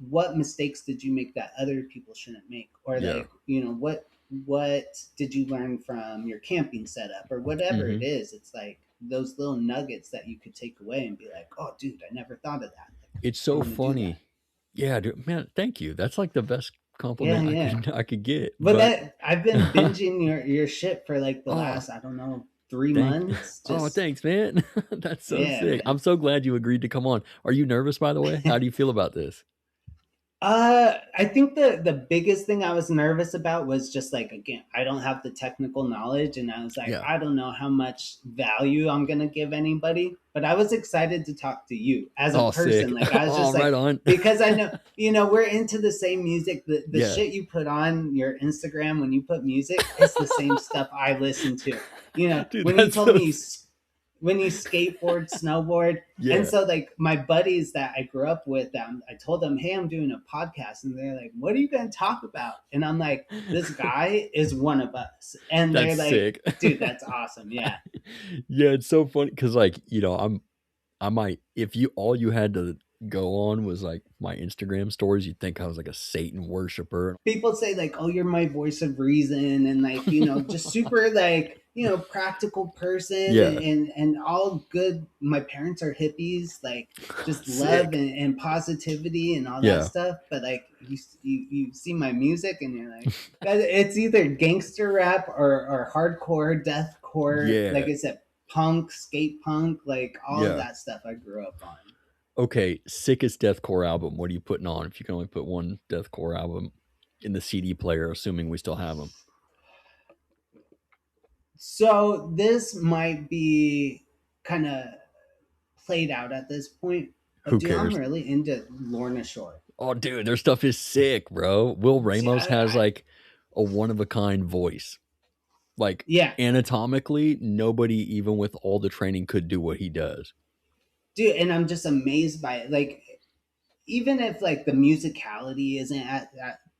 what mistakes did you make that other people shouldn't make? Or Yeah. like, what did you learn from your camping setup or whatever it is? It's like those little nuggets that you could take away and be like, oh dude, I never thought of that. Like, It's so I'm gonna do funny. that. Yeah, dude, man, thank you. That's like the best compliment Yeah. I could get. But I've been binging your shit for like the Oh, last, I don't know, 3 thank- months. Oh, Just- thanks, man. That's so Yeah, sick. man. I'm so glad you agreed to come on. Are you nervous, by the way? How do you feel about this? I think the biggest thing I was nervous about was just like, again, I don't have the technical knowledge, and I was like, Yeah. I don't know how much value I'm gonna give anybody, but I was excited to talk to you as a Oh, person. sick. Like I was just like, right on. because I know, we're into the same music. The Yeah. shit you put on your Instagram when you put music, it's the same stuff I listen to. Dude, when you that's told so me when you skateboard, snowboard. Yeah. And so like my buddies that I grew up with, I told them, hey, I'm doing a podcast. And they're like, what are you going to talk about? And I'm like, this guy is one of us. And That's they're like, sick. dude, that's awesome. Yeah. Yeah, it's so funny because, like, I might, if all you had to go on was like my Instagram stories, you'd think I was like a Satan worshiper. People say like, oh, you're my voice of reason, and like, just super like, practical person. Yeah. and all good. My parents are hippies, like just Sick. love and positivity and all Yeah. that stuff. But like you see my music and you're like, it's either gangster rap or hardcore deathcore. Yeah. Like I said, punk, skate punk, like all Yeah. of that stuff I grew up on. Okay, sickest deathcore album. What are you putting on? If you can only put one deathcore album in the CD player, assuming we still have them. So this might be kind of played out at this point. But Who dude, cares? I'm really into Lorna Shore. Oh, dude, their stuff is sick, bro. Will Ramos has like a one-of-a-kind voice. Like, Yeah. anatomically, nobody, even with all the training, could do what he does. Dude, and I'm just amazed by it. Like, even if like the musicality isn't at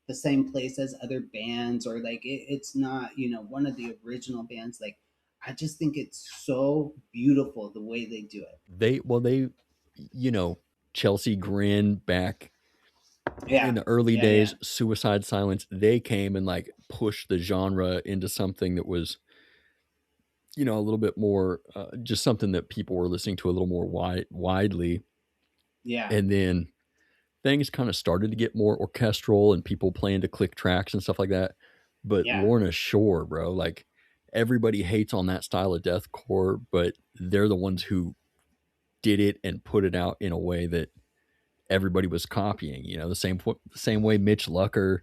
the same place as other bands, or like it's not, one of the original bands, like I just think it's so beautiful the way they do it. They Chelsea Grin back Yeah. in the early Yeah, days, yeah. Suicide Silence, they came and like pushed the genre into something that was, a little bit more, just something that people were listening to a little more widely. Yeah. And then things kind of started to get more orchestral and people playing to click tracks and stuff like that. But Yeah. Lorna Shore, bro, like everybody hates on that style of deathcore, but they're the ones who did it and put it out in a way that everybody was copying. The same way Mitch Lucker,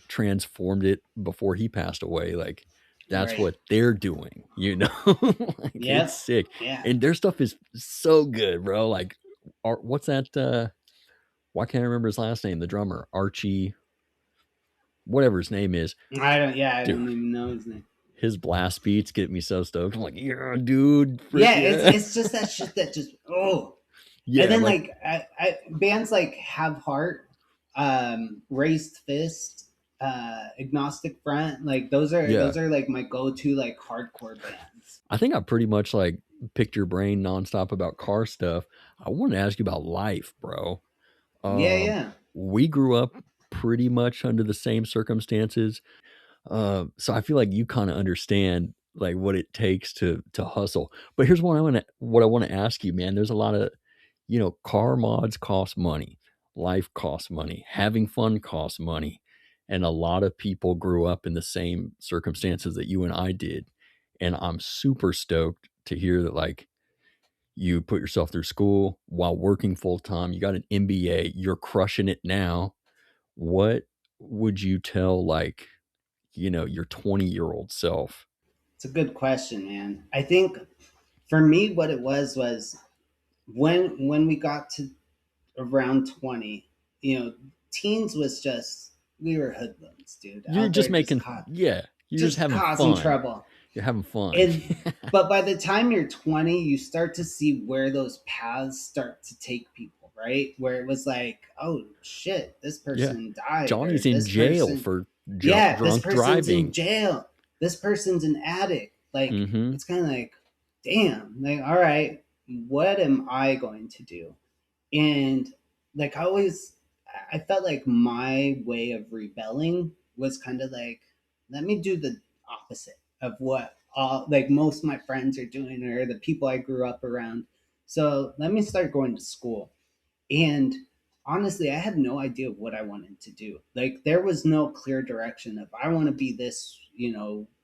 transformed it before he passed away. Like that's Right. what they're doing. Like, Yep. it's sick. Yeah. And their stuff is so good, bro. Like, what's that? Why can't I remember his last name? The drummer, Archie, whatever his name is. I don't even know his name. His blast beats get me so stoked. I'm like, yeah, dude. Yeah, it's just that shit that just Yeah. And then like I bands like Have Heart, Raised Fist, Agnostic Front, like those are like my go-to like hardcore bands. I think I pretty much like picked your brain nonstop about car stuff. I want to ask you about life, bro. Yeah. We grew up pretty much under the same circumstances. So I feel like you kind of understand like what it takes to hustle. But here's what I want to ask you, man. There's a lot of, car mods cost money. Life costs money. Having fun costs money. And a lot of people grew up in the same circumstances that you and I did. And I'm super stoked to hear that like you put yourself through school while working full time. You got an MBA. You're crushing it now. What would you tell like, your 20-year-old self? It's a good question, man. I think for me, what it was when we got to around 20, teens was just, we were hoodlums, dude. You're just making, you're just having causing fun. trouble. You're having fun. But by the time you're 20, you start to see where those paths start to take people, right? Where it was like, oh shit, this person died. Johnny's in jail for this drunk person's driving. in jail. This person's an addict. Like, it's kind of like, damn, like, all right, what am I going to do? And like, I felt like my way of rebelling was kind of like, let me do the opposite of what like most of my friends are doing or the people I grew up around. So let me start going to school. And honestly, I had no idea what I wanted to do. Like there was no clear direction of I want to be this,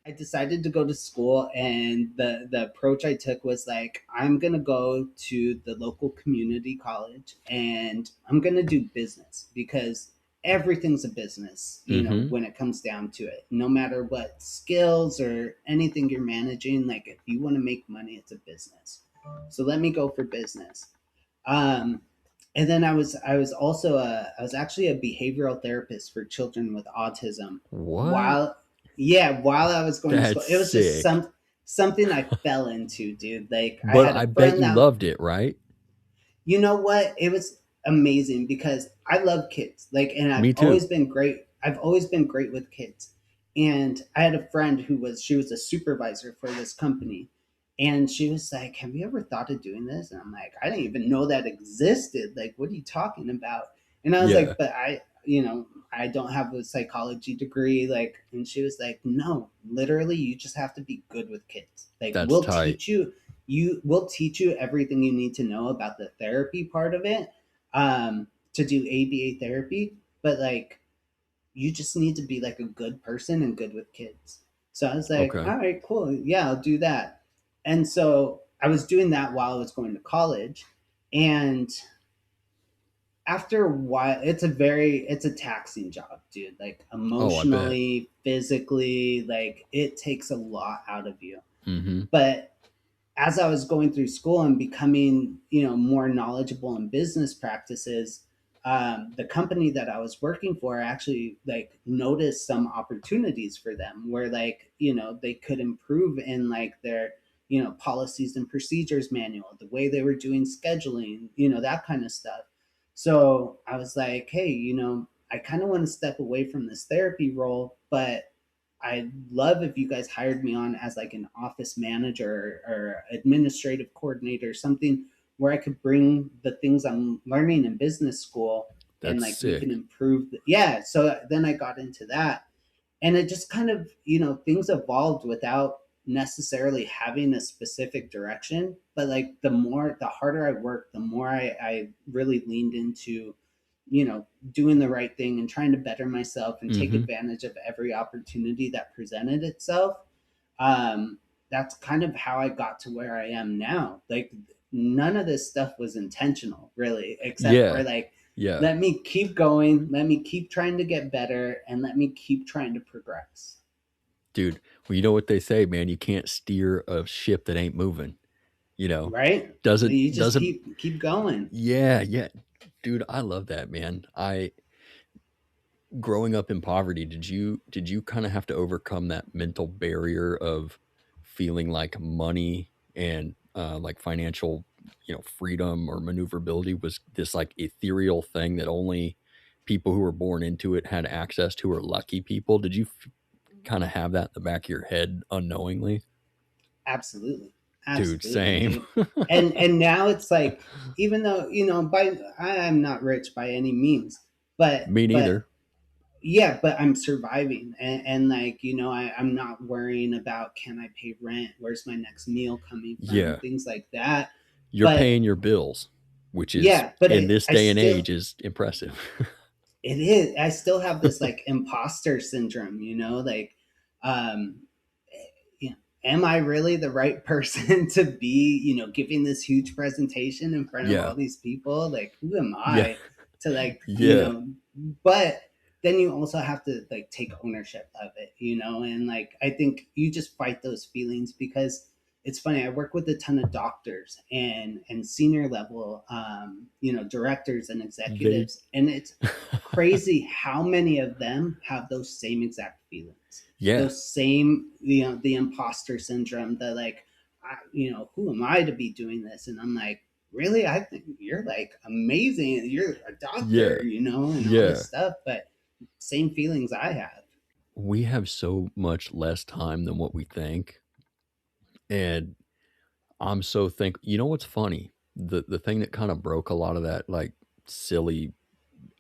I decided to go to school, and the approach I took was like, I'm going to go to the local community college and I'm going to do business, because everything's a business, when it comes down to it. No matter what skills or anything you're managing, like if you want to make money, it's a business. So let me go for business. And then I was also I was actually a behavioral therapist for children with autism. What? While I was going to school, it was just something I fell into, dude. Like I But had I a bet friend you that, loved it, right? you know what? It was amazing because I love kids. Like, and Me too. I've always been great with kids. And I had a friend she was a supervisor for this company. And she was like, "Have you ever thought of doing this?" And I'm like, "I didn't even know that existed. Like, what are you talking about?" And I was Yeah, like, "But I don't have a psychology degree." Like, and she was like, "No, literally, you just have to be good with kids. Like, that's tight. we'll teach you everything you need to know about the therapy part of it, to do ABA therapy, but like you just need to be like a good person and good with kids." So I was like, Okay. all right, cool, yeah, I'll do that. And so I was doing that while I was going to college. And after a while, it's a taxing job, dude. Like Oh, I bet. emotionally, physically, like it takes a lot out of you. Mm-hmm. But as I was going through school and becoming, more knowledgeable in business practices, the company that I was working for actually like noticed some opportunities for them where like, they could improve in like their, policies and procedures manual, the way they were doing scheduling, that kind of stuff. So I was like, hey, I kind of want to step away from this therapy role, but I'd love if you guys hired me on as like an office manager or administrative coordinator, something where I could bring the things I'm learning in business school and That's like we can sick. improve. Yeah. So then I got into that, and it just kind of, things evolved without necessarily having a specific direction. But like the harder I worked, the more I really leaned into, doing the right thing and trying to better myself and take Mm-hmm. advantage of every opportunity that presented itself. um, that's kind of how I got to where I am now. Like none of this stuff was intentional, really, except for Yeah. like, Yeah. let me keep going, let me keep trying to get better, and let me keep trying to progress. Dude, well, you know what they say, man, you can't steer a ship that ain't moving, you know. Right? You just Doesn't keep going. Yeah, yeah. Dude, I love that, man. I growing up in poverty, did you kind of have to overcome that mental barrier of feeling like money and like financial, freedom or maneuverability was this like ethereal thing that only people who were born into it had access to, or lucky people? Did you kind of have that in the back of your head unknowingly? Absolutely. Dude, Absolutely, same. dude. And now it's like, even though, I'm not rich by any means, Me but neither. yeah, but I'm surviving, and like, I'm not worrying about, can I pay rent, where's my next meal coming from, Yeah, things like that. you're But paying your bills, which is yeah, but in this I day and still, age is impressive. it is, I still have this like imposter syndrome, like, um am I really the right person to be, giving this huge presentation in front of Yeah, all these people? Like, who am yeah, I to like, yeah, but then you also have to like take ownership of it, and like, I think you just fight those feelings because it's funny. I work with a ton of doctors and senior level, directors and they executives, and it's crazy how many of them have those same exact feelings, yeah, those same, the imposter syndrome, the like, who am I to be doing this? And I'm like, really? I think you're like amazing. You're a yeah, doctor, and all yeah. this stuff, but same feelings I have. We have so much less time than what we think, and I'm so think. You know what's funny? The thing that kind of broke a lot of that like silly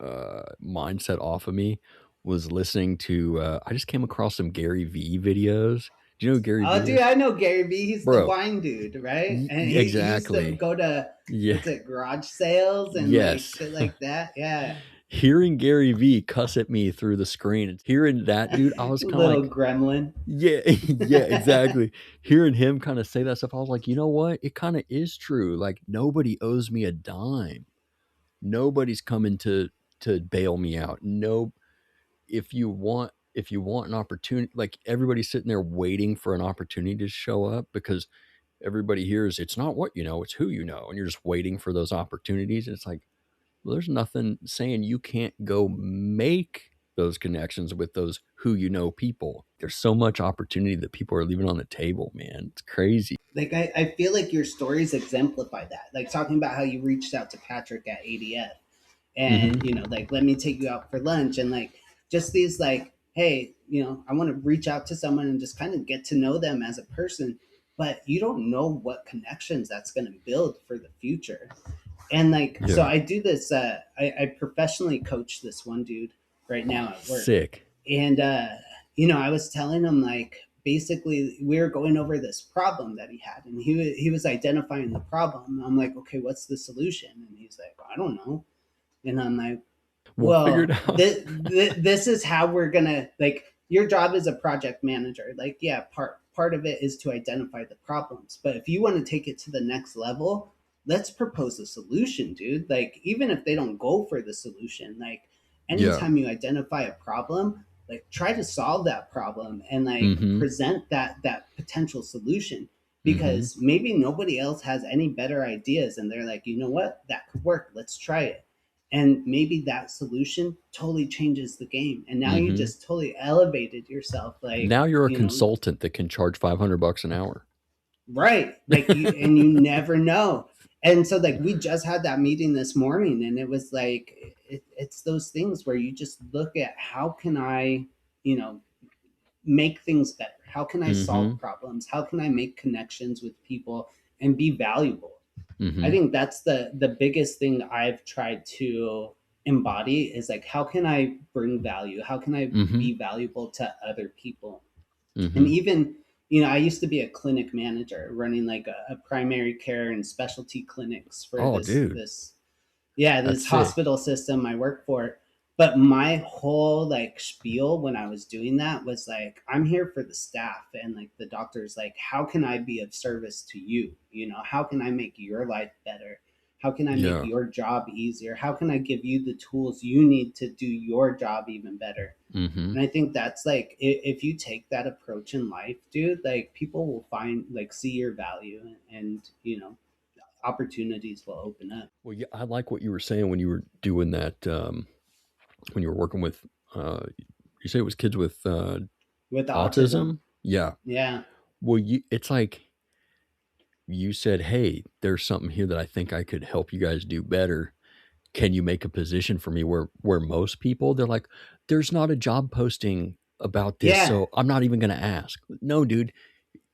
mindset off of me was listening to. I just came across some Gary V videos. Do you know who Gary Oh, V dude, is, I know Gary Vee. He's the bro? wine dude, right? And he used to Exactly. go to, Yeah. what's it, garage sales and like Yes. shit like that. Yeah. Hearing Gary V cuss at me through the screen, hearing that dude, I was kind of Little like, gremlin. yeah, yeah, exactly. Hearing him kind of say that stuff, I was like, you know what? It kind of is true. Like nobody owes me a dime. Nobody's coming to bail me out. No, if you want an opportunity, like everybody's sitting there waiting for an opportunity to show up because everybody hears it's not what you know, it's who you know, and you're just waiting for those opportunities. And it's like, well, there's nothing saying you can't go make those connections with those who you know people. There's so much opportunity that people are leaving on the table, man. It's crazy. Like I feel like your stories exemplify that. Like talking about how you reached out to Patrick at ADF and like, let me take you out for lunch, and like just these like, hey, I want to reach out to someone and just kind of get to know them as a person, but you don't know what connections that's going to build for the future. And like, so I do this, I professionally coach this one dude right now at work. Sick. And, I was telling him, like, basically we were going over this problem that he had, and he was identifying the problem. I'm like, okay, what's the solution? And he's like, I don't know. And I'm like, well, this is how we're gonna, like, your job as a project manager, like, yeah, part of it is to identify the problems, but if you want to take it to the next level, let's propose a solution, dude. Like, even if they don't go for the solution, like, anytime you identify a problem, like, try to solve that problem and like present that potential solution, because maybe nobody else has any better ideas, and they're like, you know what, that could work, let's try it. And maybe that solution totally changes the game, and now you just totally elevated yourself. Like, now you're a consultant that can charge $500 an hour, right? Like, and you never know. And so, like, we just had that meeting this morning, and it was like, it's those things where you just look at, how can I, make things better? How can I solve problems? How can I make connections with people and be valuable? I think that's the biggest thing I've tried to embody, is like, how can I bring value? How can I be valuable to other people? And even, I used to be a clinic manager running like a primary care and specialty clinics for this hospital system I work for. But my whole like spiel when I was doing that was like, I'm here for the staff and like the doctors. Like, how can I be of service to you? How can I make your life better? How can I make your job easier? How can I give you the tools you need to do your job even better? And I think that's like, if you take that approach in life, dude, like, people will see your value, and opportunities will open up. Well, yeah, I like what you were saying when you were doing that. When you were working with, you say it was kids with autism? Yeah. Well, it's like you said, hey, there's something here that I think I could help you guys do better. Can you make a position for me? Where most people, they're like, there's not a job posting about this, so I'm not even going to ask. No, dude,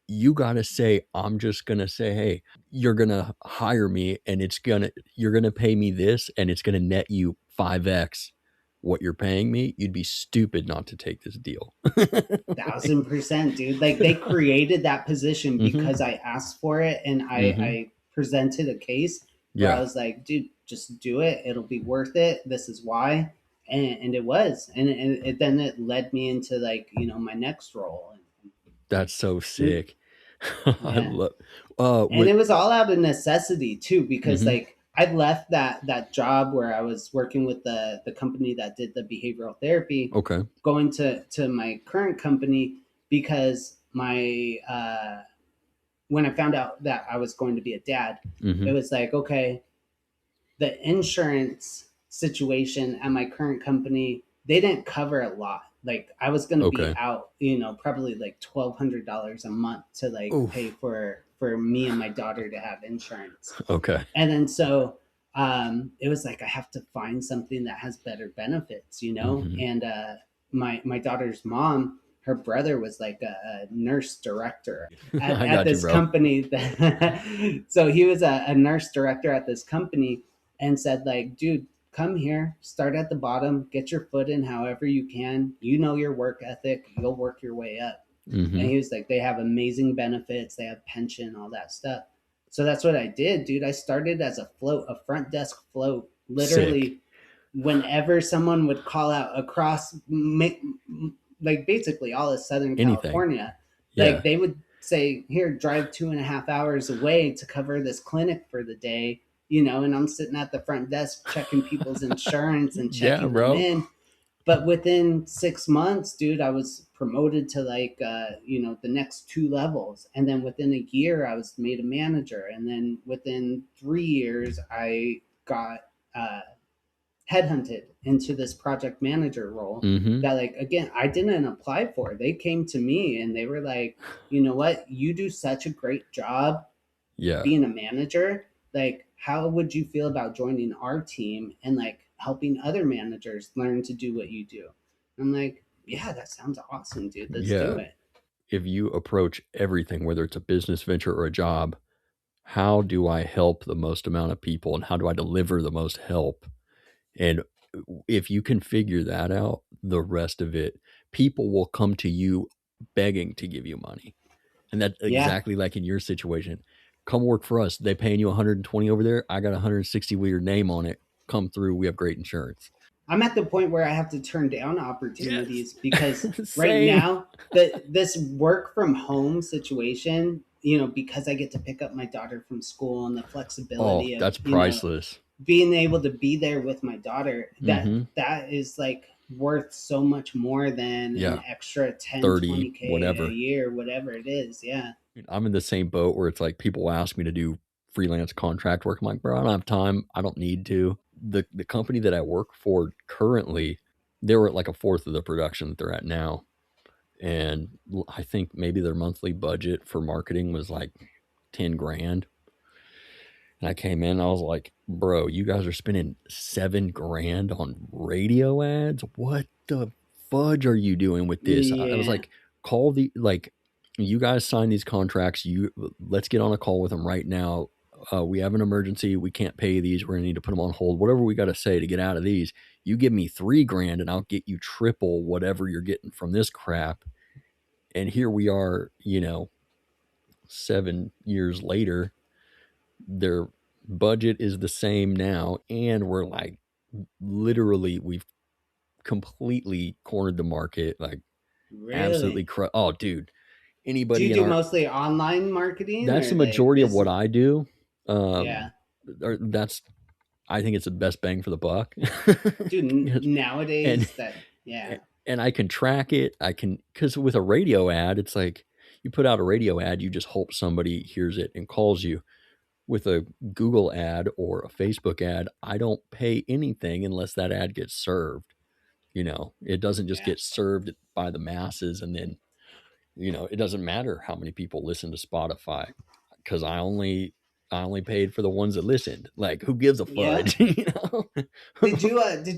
you got to say, I'm just going to say, hey, you're going to hire me, and you're going to pay me this, and it's going to net you 5x what you're paying me. You'd be stupid not to take this deal. 1000%, dude. Like, they created that position because I asked for it, and I presented a case where I was like, dude, just do it. It'll be worth it. This is why. And it was. And then it led me into like, my next role. That's so sick. I love and it was all out of necessity too, because like, I'd left that job where I was working with the company that did the behavioral therapy, going to my current company, because my when I found out that I was going to be a dad, it was like, okay, the insurance situation at my current company, they didn't cover a lot. Like, I was going to be out, probably like $1,200 a month to like pay for me and my daughter to have insurance. And then so it was like, I have to find something that has better benefits, and my daughter's mom, her brother was like a nurse director at this company. So he was a nurse director at this company, and said like, dude, come here, start at the bottom, get your foot in however you can. Your work ethic, you'll work your way up. And he was like, they have amazing benefits, they have pension, all that stuff. So that's what I did, dude. I started as a front desk float. Literally, sick. Whenever someone would call out across, like, basically all of Southern California, like, they would say, here, drive 2.5 hours away to cover this clinic for the day. And I'm sitting at the front desk checking people's insurance and checking them in. But within 6 months, dude, I was promoted to like, the next 2 levels. And then within a year, I was made a manager. And then within 3 years, I got headhunted into this project manager role Mm-hmm. that, like, again, I didn't apply for. They came to me and they were like, you know what, you do such a great job Yeah. being a manager. Like, how would you feel about joining our team and like helping other managers learn to do what you do? I'm like, yeah, that sounds awesome, dude. Let's do it. If you approach everything, whether it's a business venture or a job, how do I help the most amount of people and how do I deliver the most help? And if you can figure that out, the rest of it, people will come to you begging to give you money. And that's Yeah. exactly like in your situation. Come work for us. They paying you 120 over there. I got 160 with your name on it. Come through. We have great insurance. I'm at the point where I have to turn down opportunities because right Same. now this work from home situation, you know, because I get to pick up my daughter from school and the flexibility of, that's you know, priceless. being able to be there with my daughter, Mhm. that is like worth so much more than Yeah. an extra 10, 30, 20K whatever. a year, whatever it is. Yeah. I'm in the same boat where it's like people ask me to do freelance contract work. I'm like, bro, I don't have time. I don't need to. The company that I work for currently, they were at like a fourth of the production that they're at now. And I think maybe their monthly budget for marketing was like 10 grand. And I came in, I was like, bro, you guys are spending 7 grand on radio ads. What the fudge are you doing with this? I was Yeah. like, you guys sign these contracts. Let's get on a call with them right now. We have an emergency. We can't pay these. We're gonna need to put them on hold. Whatever we got to say to get out of these. You give me 3 grand and I'll get you triple whatever you're getting from this crap. And here we are, 7 years later, their budget is the same now, and we're like, literally, we've completely cornered the market, like absolutely. Really? Oh, dude, Do anybody you in do our mostly online marketing that's or the like majority of what business? I do. Yeah. I think it's the best bang for the buck. Dude, and nowadays yeah. and I can track it. I can, because with a radio ad, it's like you put out a radio ad, you just hope somebody hears it and calls you. With a Google ad or a Facebook ad, I don't pay anything unless that ad gets served. It doesn't just Yeah. get served by the masses. And then, it doesn't matter how many people listen to Spotify because I only paid for the ones that listened. Like, who gives a Yeah. fudge? Did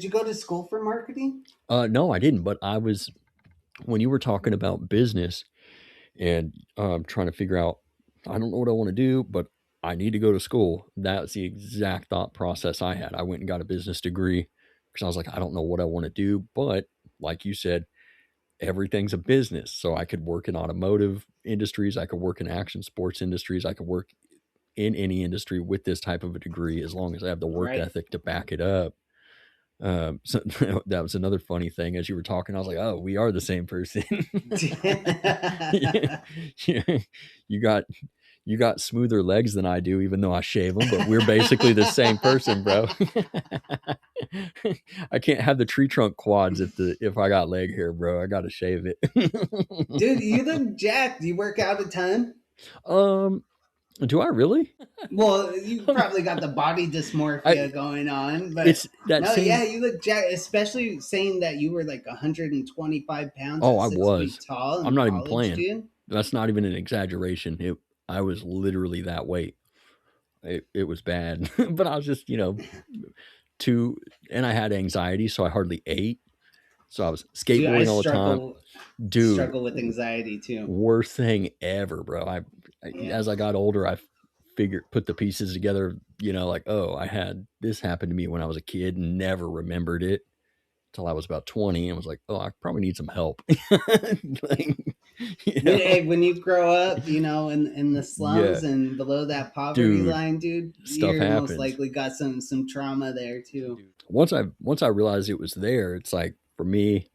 you go to school for marketing? No, I didn't. But when you were talking about business and trying to figure out, I don't know what I want to do, but I need to go to school. That's the exact thought process I had. I went and got a business degree because I was like, I don't know what I want to do. But like you said, everything's a business. So I could work in automotive industries. I could work in action sports industries. I could work in any industry with this type of a degree as long as I have the work Right. ethic to back it up. So that was another funny thing as you were talking. I was like, oh, we are the same person. Yeah. You got smoother legs than I do, even though I shave them, but we're basically the same person, bro. I can't have the tree trunk quads if I got leg hair, bro. I got to shave it. Dude, you look jacked. Do you work out a ton? Do I really? Well, you probably got the body dysmorphia going on, but it's that no, same. yeah, you look jacked. Especially saying that you were like 125 pounds. Oh, at I 6 was. feet tall. I'm not even college, playing. dude. That's not even an exaggeration. I was literally that weight. It was bad, but I was just, and I had anxiety, so I hardly ate. So I was Dude, I skateboarding all the time. Dude, struggle with anxiety too. Worst thing ever, bro. Yeah. As I got older, I put the pieces together, like, oh, I had this happen to me when I was a kid and never remembered it till I was about 20 and was like, oh, I probably need some help. Hey, when you grow up, in the slums and below that poverty line, dude, stuff you're happens. most likely got some trauma there too. Once I realized it was there, it's like, for me,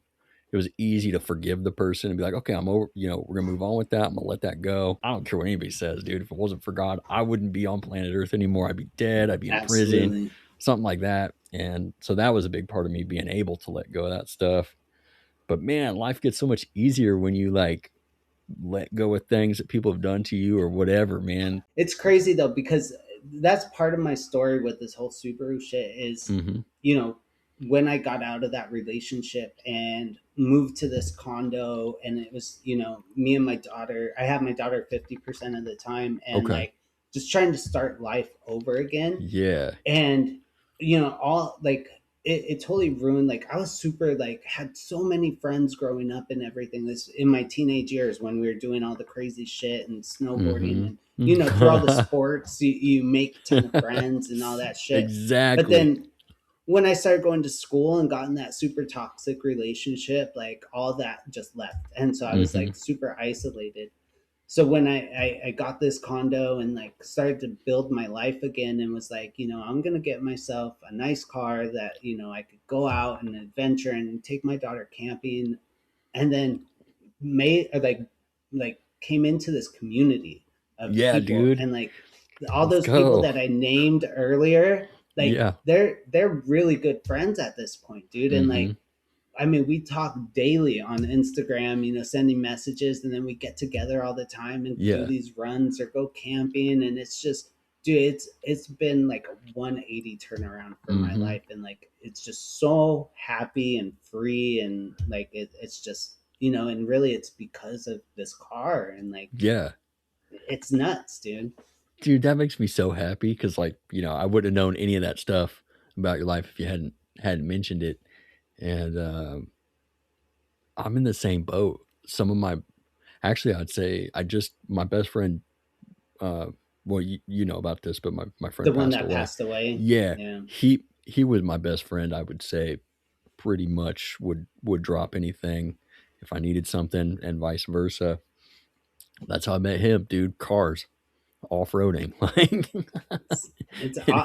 it was easy to forgive the person and be like, okay, I'm over, we're gonna move on with that. I'm gonna let that go. I don't care what anybody says, dude. If it wasn't for God, I wouldn't be on planet Earth anymore. I'd be dead. I'd be in prison, something like that. And so that was a big part of me being able to let go of that stuff. But man, life gets so much easier when you like let go of things that people have done to you or whatever, man. It's crazy though, because that's part of my story with this whole Subaru shit is, when I got out of that relationship and moved to this condo, and it was, me and my daughter, I have my daughter 50% of the time, and Okay. like just trying to start life over again. Yeah. And, all like, it totally ruined. Like, I was super, like, had so many friends growing up and everything. This in my teenage years when we were doing all the crazy shit and snowboarding, and, through all the sports, you make a ton of friends and all that shit. But Exactly. then when I started going to school and got in that super toxic relationship, like all that just left. And so I was like super isolated. So when I got this condo and like started to build my life again, and was like, I'm going to get myself a nice car that, I could go out and adventure and take my daughter camping, and then made like came into this community of Yeah, people, dude. and like all Let's those people go. that I named earlier, like Yeah. they're really good friends at this point, dude. And like, I mean, we talk daily on Instagram, sending messages, and then we get together all the time and do Yeah. these runs or go camping, and it's just, dude, it's been like a 180 turnaround for my life, and like it's just so happy and free, and like it's just, and really it's because of this car, and like Yeah. it's nuts, dude. Dude, that makes me so happy because, like, I wouldn't have known any of that stuff about your life if you hadn't mentioned it. And I'm in the same boat. Some of my, actually, I'd say my best friend, well, you know about this, but my friend The one passed that away. passed away. Yeah, Yeah. he was my best friend. I would say pretty much would drop anything if I needed something, and vice versa. That's how I met him, dude. Cars, off-roading, like.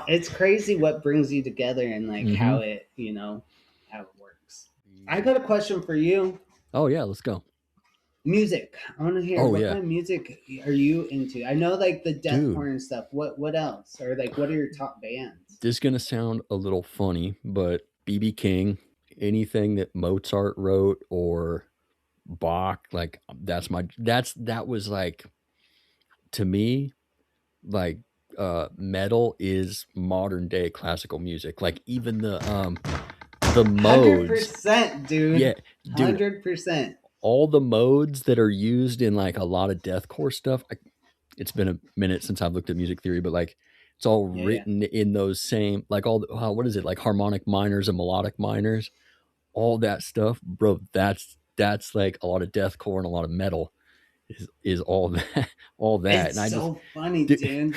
It's crazy what brings you together, and like how it how it works. I got a question for you. Oh yeah, let's go. Music. I want to hear Oh what yeah, kind of music are you into? I know like the dude. deathcore and stuff. What else? Or like what are your top bands? This is gonna sound a little funny, but BB King, anything that Mozart wrote or Bach, like that was like, to me, like, metal is modern day classical music. Like even the modes. 100%, dude. Yeah, dude. 100%. All the modes that are used in like a lot of deathcore stuff. It's been a minute since I've looked at music theory, but like it's all Yeah. written in those same, like all what is it, like harmonic minors and melodic minors, all that stuff, bro. That's like a lot of deathcore and a lot of metal is all that, all that. It's And I just, so funny, dude.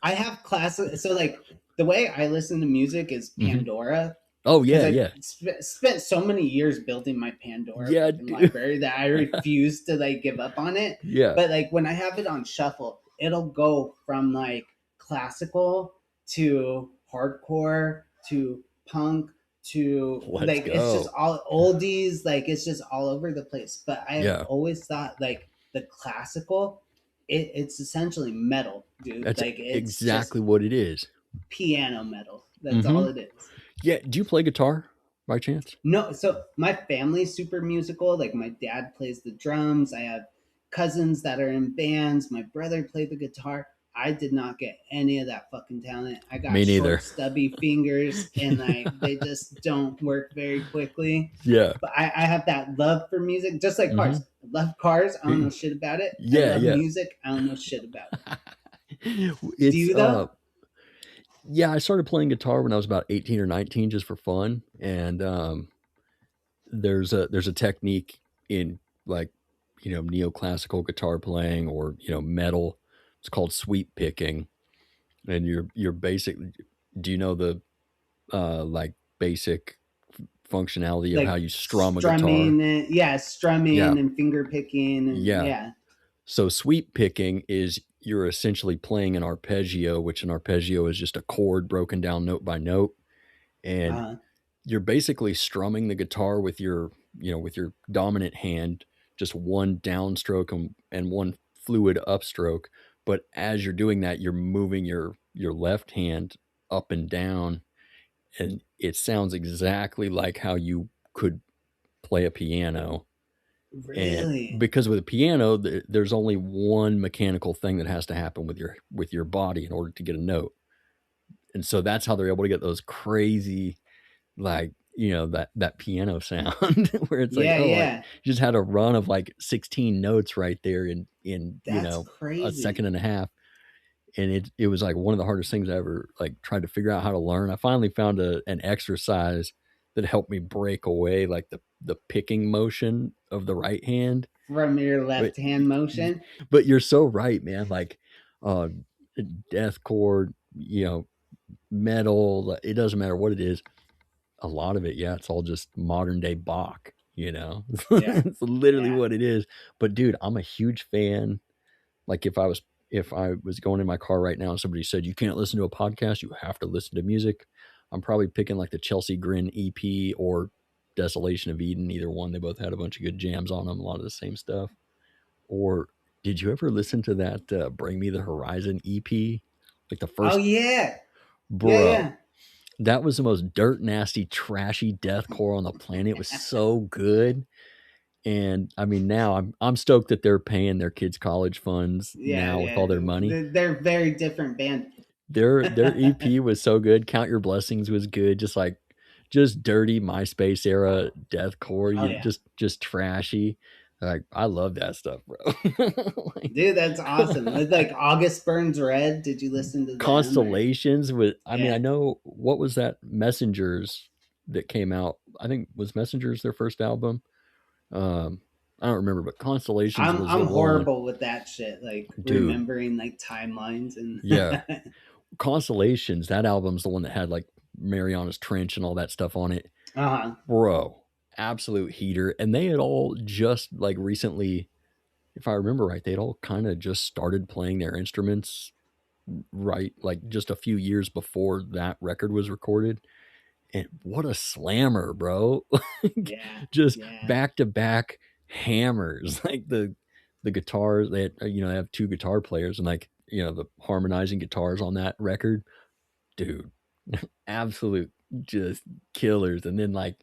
I have classes. So like the way I listen to music is Pandora. Oh Because yeah, I yeah, spent so many years building my Pandora yeah, fucking dude. library that I refuse to like give up on it. Yeah. But like when I have it on shuffle, it'll go from like classical to hardcore to punk to Let's like go. it's just all oldies, like it's just all over the place. But I Yeah. have always thought like the classical, it's essentially metal, dude. That's like it's exactly just what it is. piano metal. That's all it is. Yeah. Do you play guitar by chance? No, so my family's super musical. Like my dad plays the drums. I have cousins that are in bands. My brother played the guitar. I did not get any of that fucking talent. I got Me neither. short, stubby fingers, and like they just don't work very quickly. Yeah. But I have that love for music, just like cars. I love cars. I don't know shit about it. Yeah, I love yeah. music. I don't know shit about it. It's, Do you though? Yeah, I started playing guitar when I was about 18 or 19 just for fun. And there's a technique in like, neoclassical guitar playing or, metal. It's called sweep picking. And you're basically, do you know the like basic functionality of Like how you strum a strumming guitar? and yeah, strumming Yeah. and finger picking and Yeah. yeah. So sweep picking is you're essentially playing an arpeggio, which an arpeggio is just a chord broken down note by note. And you're basically strumming the guitar with your dominant hand, just one downstroke and one fluid upstroke. But as you're doing that, you're moving your left hand up and down, and it sounds exactly like how you could play a piano. Really? And because with a piano, there's only one mechanical thing that has to happen with your body in order to get a note. And so that's how they're able to get those crazy, like, that piano sound where it's like, Yeah, oh, yeah. you just had a run of like 16 notes right there in That's a crazy. second and a half. And it was like one of the hardest things I ever like tried to figure out how to learn. I finally found an exercise that helped me break away like the picking motion of the right hand. From your But, left hand motion. but you're so right, man. Like deathcore, metal, it doesn't matter what it is. A lot of it, yeah, it's all just modern day Bach, Yeah. It's literally Yeah. what it is. But dude, I'm a huge fan. Like if I was going in my car right now and somebody said you can't listen to a podcast, you have to listen to music, I'm probably picking like the Chelsea Grin EP or Desolation of Eden, either one. They both had a bunch of good jams on them, a lot of the same stuff. Or did you ever listen to that Bring Me the Horizon EP? Like the Oh first, yeah. bro. Yeah. That was the most dirt nasty, trashy deathcore on the planet. It was so good. And I mean, now I'm stoked that they're paying their kids' college funds now with all their money. They're very different band. Their EP was so good. Count Your Blessings was good. Just dirty MySpace era deathcore. Oh, yeah. Just trashy. Like I love that stuff, bro. Like, Dude, that's awesome. With like August Burns Red, did you listen to them? Constellations with I mean, Yeah. I know what was that Messengers that came out. I think was Messengers their first album. I don't remember, but Constellations was the I'm one. horrible with that shit, like Dude. remembering like timelines and Yeah. Constellations, that album's the one that had like Mariana's Trench and all that stuff on it. Uh-huh. Bro, absolute heater. And they had all just like recently, if I remember right, they'd all kind of just started playing their instruments right, like just a few years before that record was recorded. And what a slammer, bro. Yeah. Just Yeah. back to back hammers. Like the guitars, they have two guitar players and like, the harmonizing guitars on that record. Dude, absolute just killers. And then like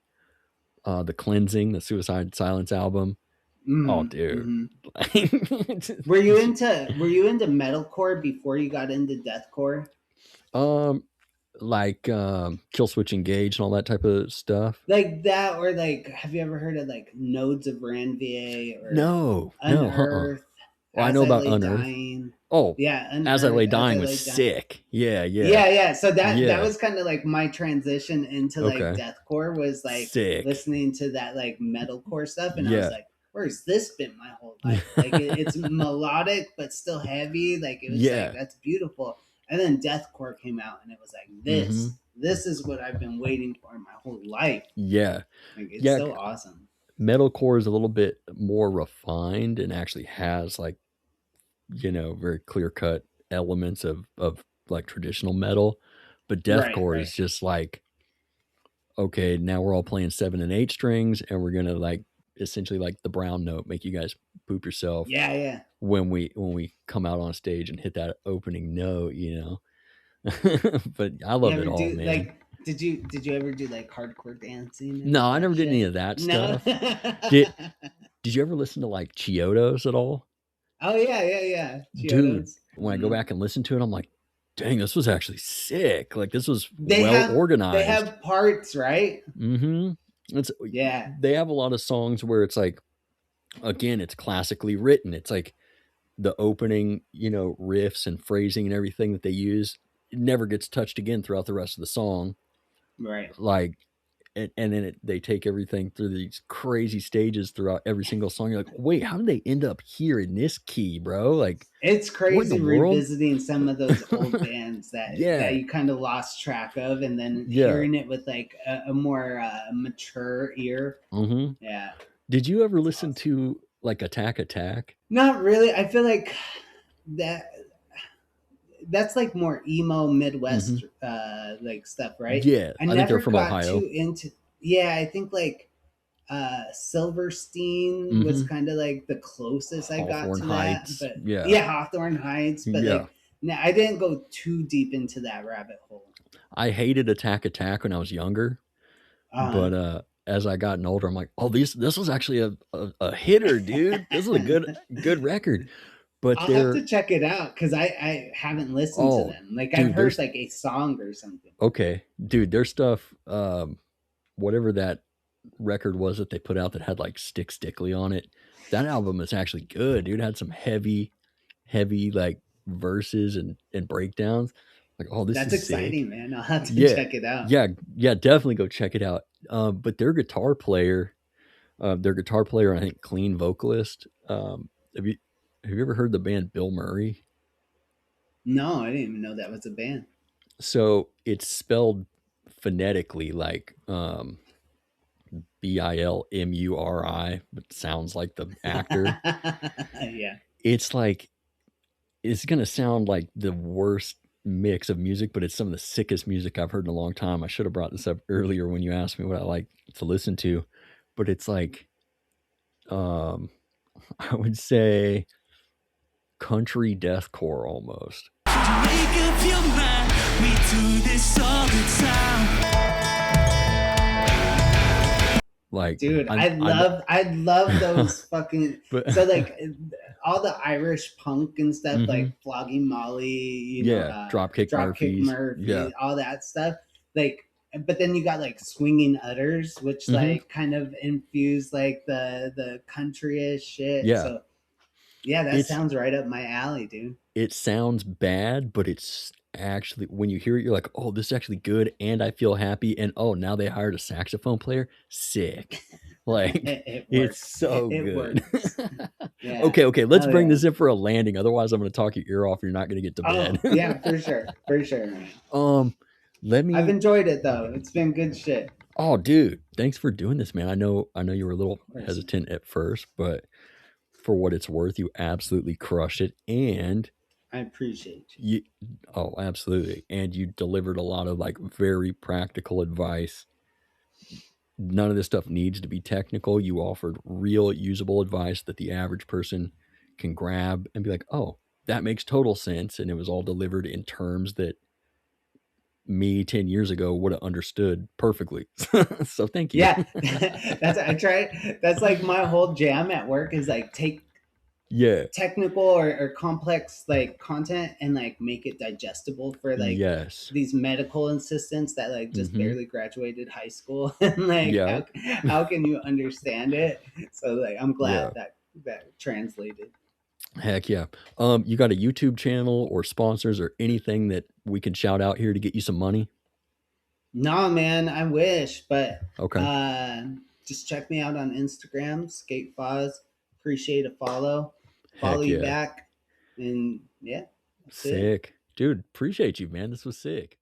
the Cleansing, the Suicide Silence album. Mhm, Oh, dude. mhm. Were you into metalcore before you got into deathcore? Like Kill Switch Engage and all that type of stuff. Like that, or like, have you ever heard of like Nodes of Ranvier or No. Unearth? Well, I know about Unearth. Dying. Oh, Yeah, Unearth, As I Lay Dying was sick. Yeah. So that was kind of like my transition into like deathcore, was like sick. Listening to that like metalcore stuff, and I was like, where's this been my whole life? Like it's melodic but still heavy. Like it was like, that's beautiful. And then deathcore came out, and it was like this is what I've been waiting for my whole life. Yeah. Like it's so awesome. Metalcore is a little bit more refined and actually has like, very clear cut elements of like traditional metal. But deathcore is just like, okay, now we're all playing 7 and 8 strings, and we're gonna like essentially like the brown note, make you guys poop yourself. Yeah. When we come out on stage and hit that opening note, But I love it all, man. Like, did you ever do like hardcore dancing? No, I never did any of that stuff. Did you ever listen to like Chiodos at all? Oh yeah. Chiodos. Dude, when I go back and listen to it, I'm like, dang, this was actually sick. Like this was well organized. They have parts, right? Mm-hmm. They have a lot of songs where it's like, again, it's classically written. It's like the opening, riffs and phrasing and everything that they use, it never gets touched again throughout the rest of the song. Right. Like, and then they take everything through these crazy stages throughout every single song. You're like, wait, how did they end up here in this key, bro? Like, it's crazy revisiting some of those old bands that you kind of lost track of, and then hearing it with like a more mature ear. Mm-hmm. Yeah. Did you ever listen to like Attack? Not really. I feel like that's like more emo Midwest like stuff, right? Yeah, I think they're from Ohio. I think like Silverstein was kind of like the closest I got to Heights. that. But Hawthorne Heights. But like, no, I didn't go too deep into that rabbit hole. I hated Attack when I was younger, but as I gotten older, I'm like, oh, this was actually a hitter, dude. This is a good record. But I'll have to check it out because I haven't listened to them. Like, dude, I've heard like a song or something. Okay, dude, their stuff. whatever that record was that they put out that had like Stickly on it. That album is actually good, dude. It had some heavy like verses and breakdowns. Like, oh, this That's is sick. exciting, man. I'll have to Yeah, check it out. yeah, definitely go check it out. But their guitar player, I think clean vocalist. Have you ever heard the band Bill Murray? No, I didn't even know that was a band. So it's spelled phonetically like Bilmuri, but sounds like the actor. Yeah. It's like, it's gonna sound like the worst mix of music, but it's some of the sickest music I've heard in a long time. I should have brought this up earlier when you asked me what I like to listen to, but it's like, I would say country deathcore almost. Like, dude, I love those fucking but, so like all the Irish punk and stuff, Mhm. like Flogging Molly, Dropkick Murphys, yeah, all that stuff. Like, but then you got like Swinging Utters, which like kind of infuse like the country-ish shit. Yeah. So yeah, that sounds right up my alley, dude. It sounds bad, but it's actually, when you hear it, you're like, oh, this is actually good, and I feel happy, and oh, now they hired a saxophone player, sick. Like, it's so good. Yeah. Okay, let's bring this in for a landing, otherwise I'm going to talk your ear off and you're not going to get to bed. Yeah, for sure, man. I've enjoyed it though. It's been good shit. Oh, dude, thanks for doing this, man. I know you were a little hesitant at first, but for what it's worth, you absolutely crushed it, and I appreciate you. Oh, absolutely. And you delivered a lot of like very practical advice. None of this stuff needs to be technical. You offered real usable advice that the average person can grab and be like, oh, that makes total sense. And it was all delivered in terms that me 10 years ago would have understood perfectly. So thank you. Yeah. That's like my whole jam at work is like take technical or complex like content and like make it digestible for like these medical assistants that like just barely graduated high school. And like how can you understand it? So like I'm glad that translated. Heck yeah. You got a YouTube channel or sponsors or anything that we can shout out here to get you some money? No, man, I wish, but okay. Just check me out on Instagram, SkateFoz. Appreciate a follow. Follow you back. And yeah. Sick. Dude, appreciate you, man. This was sick.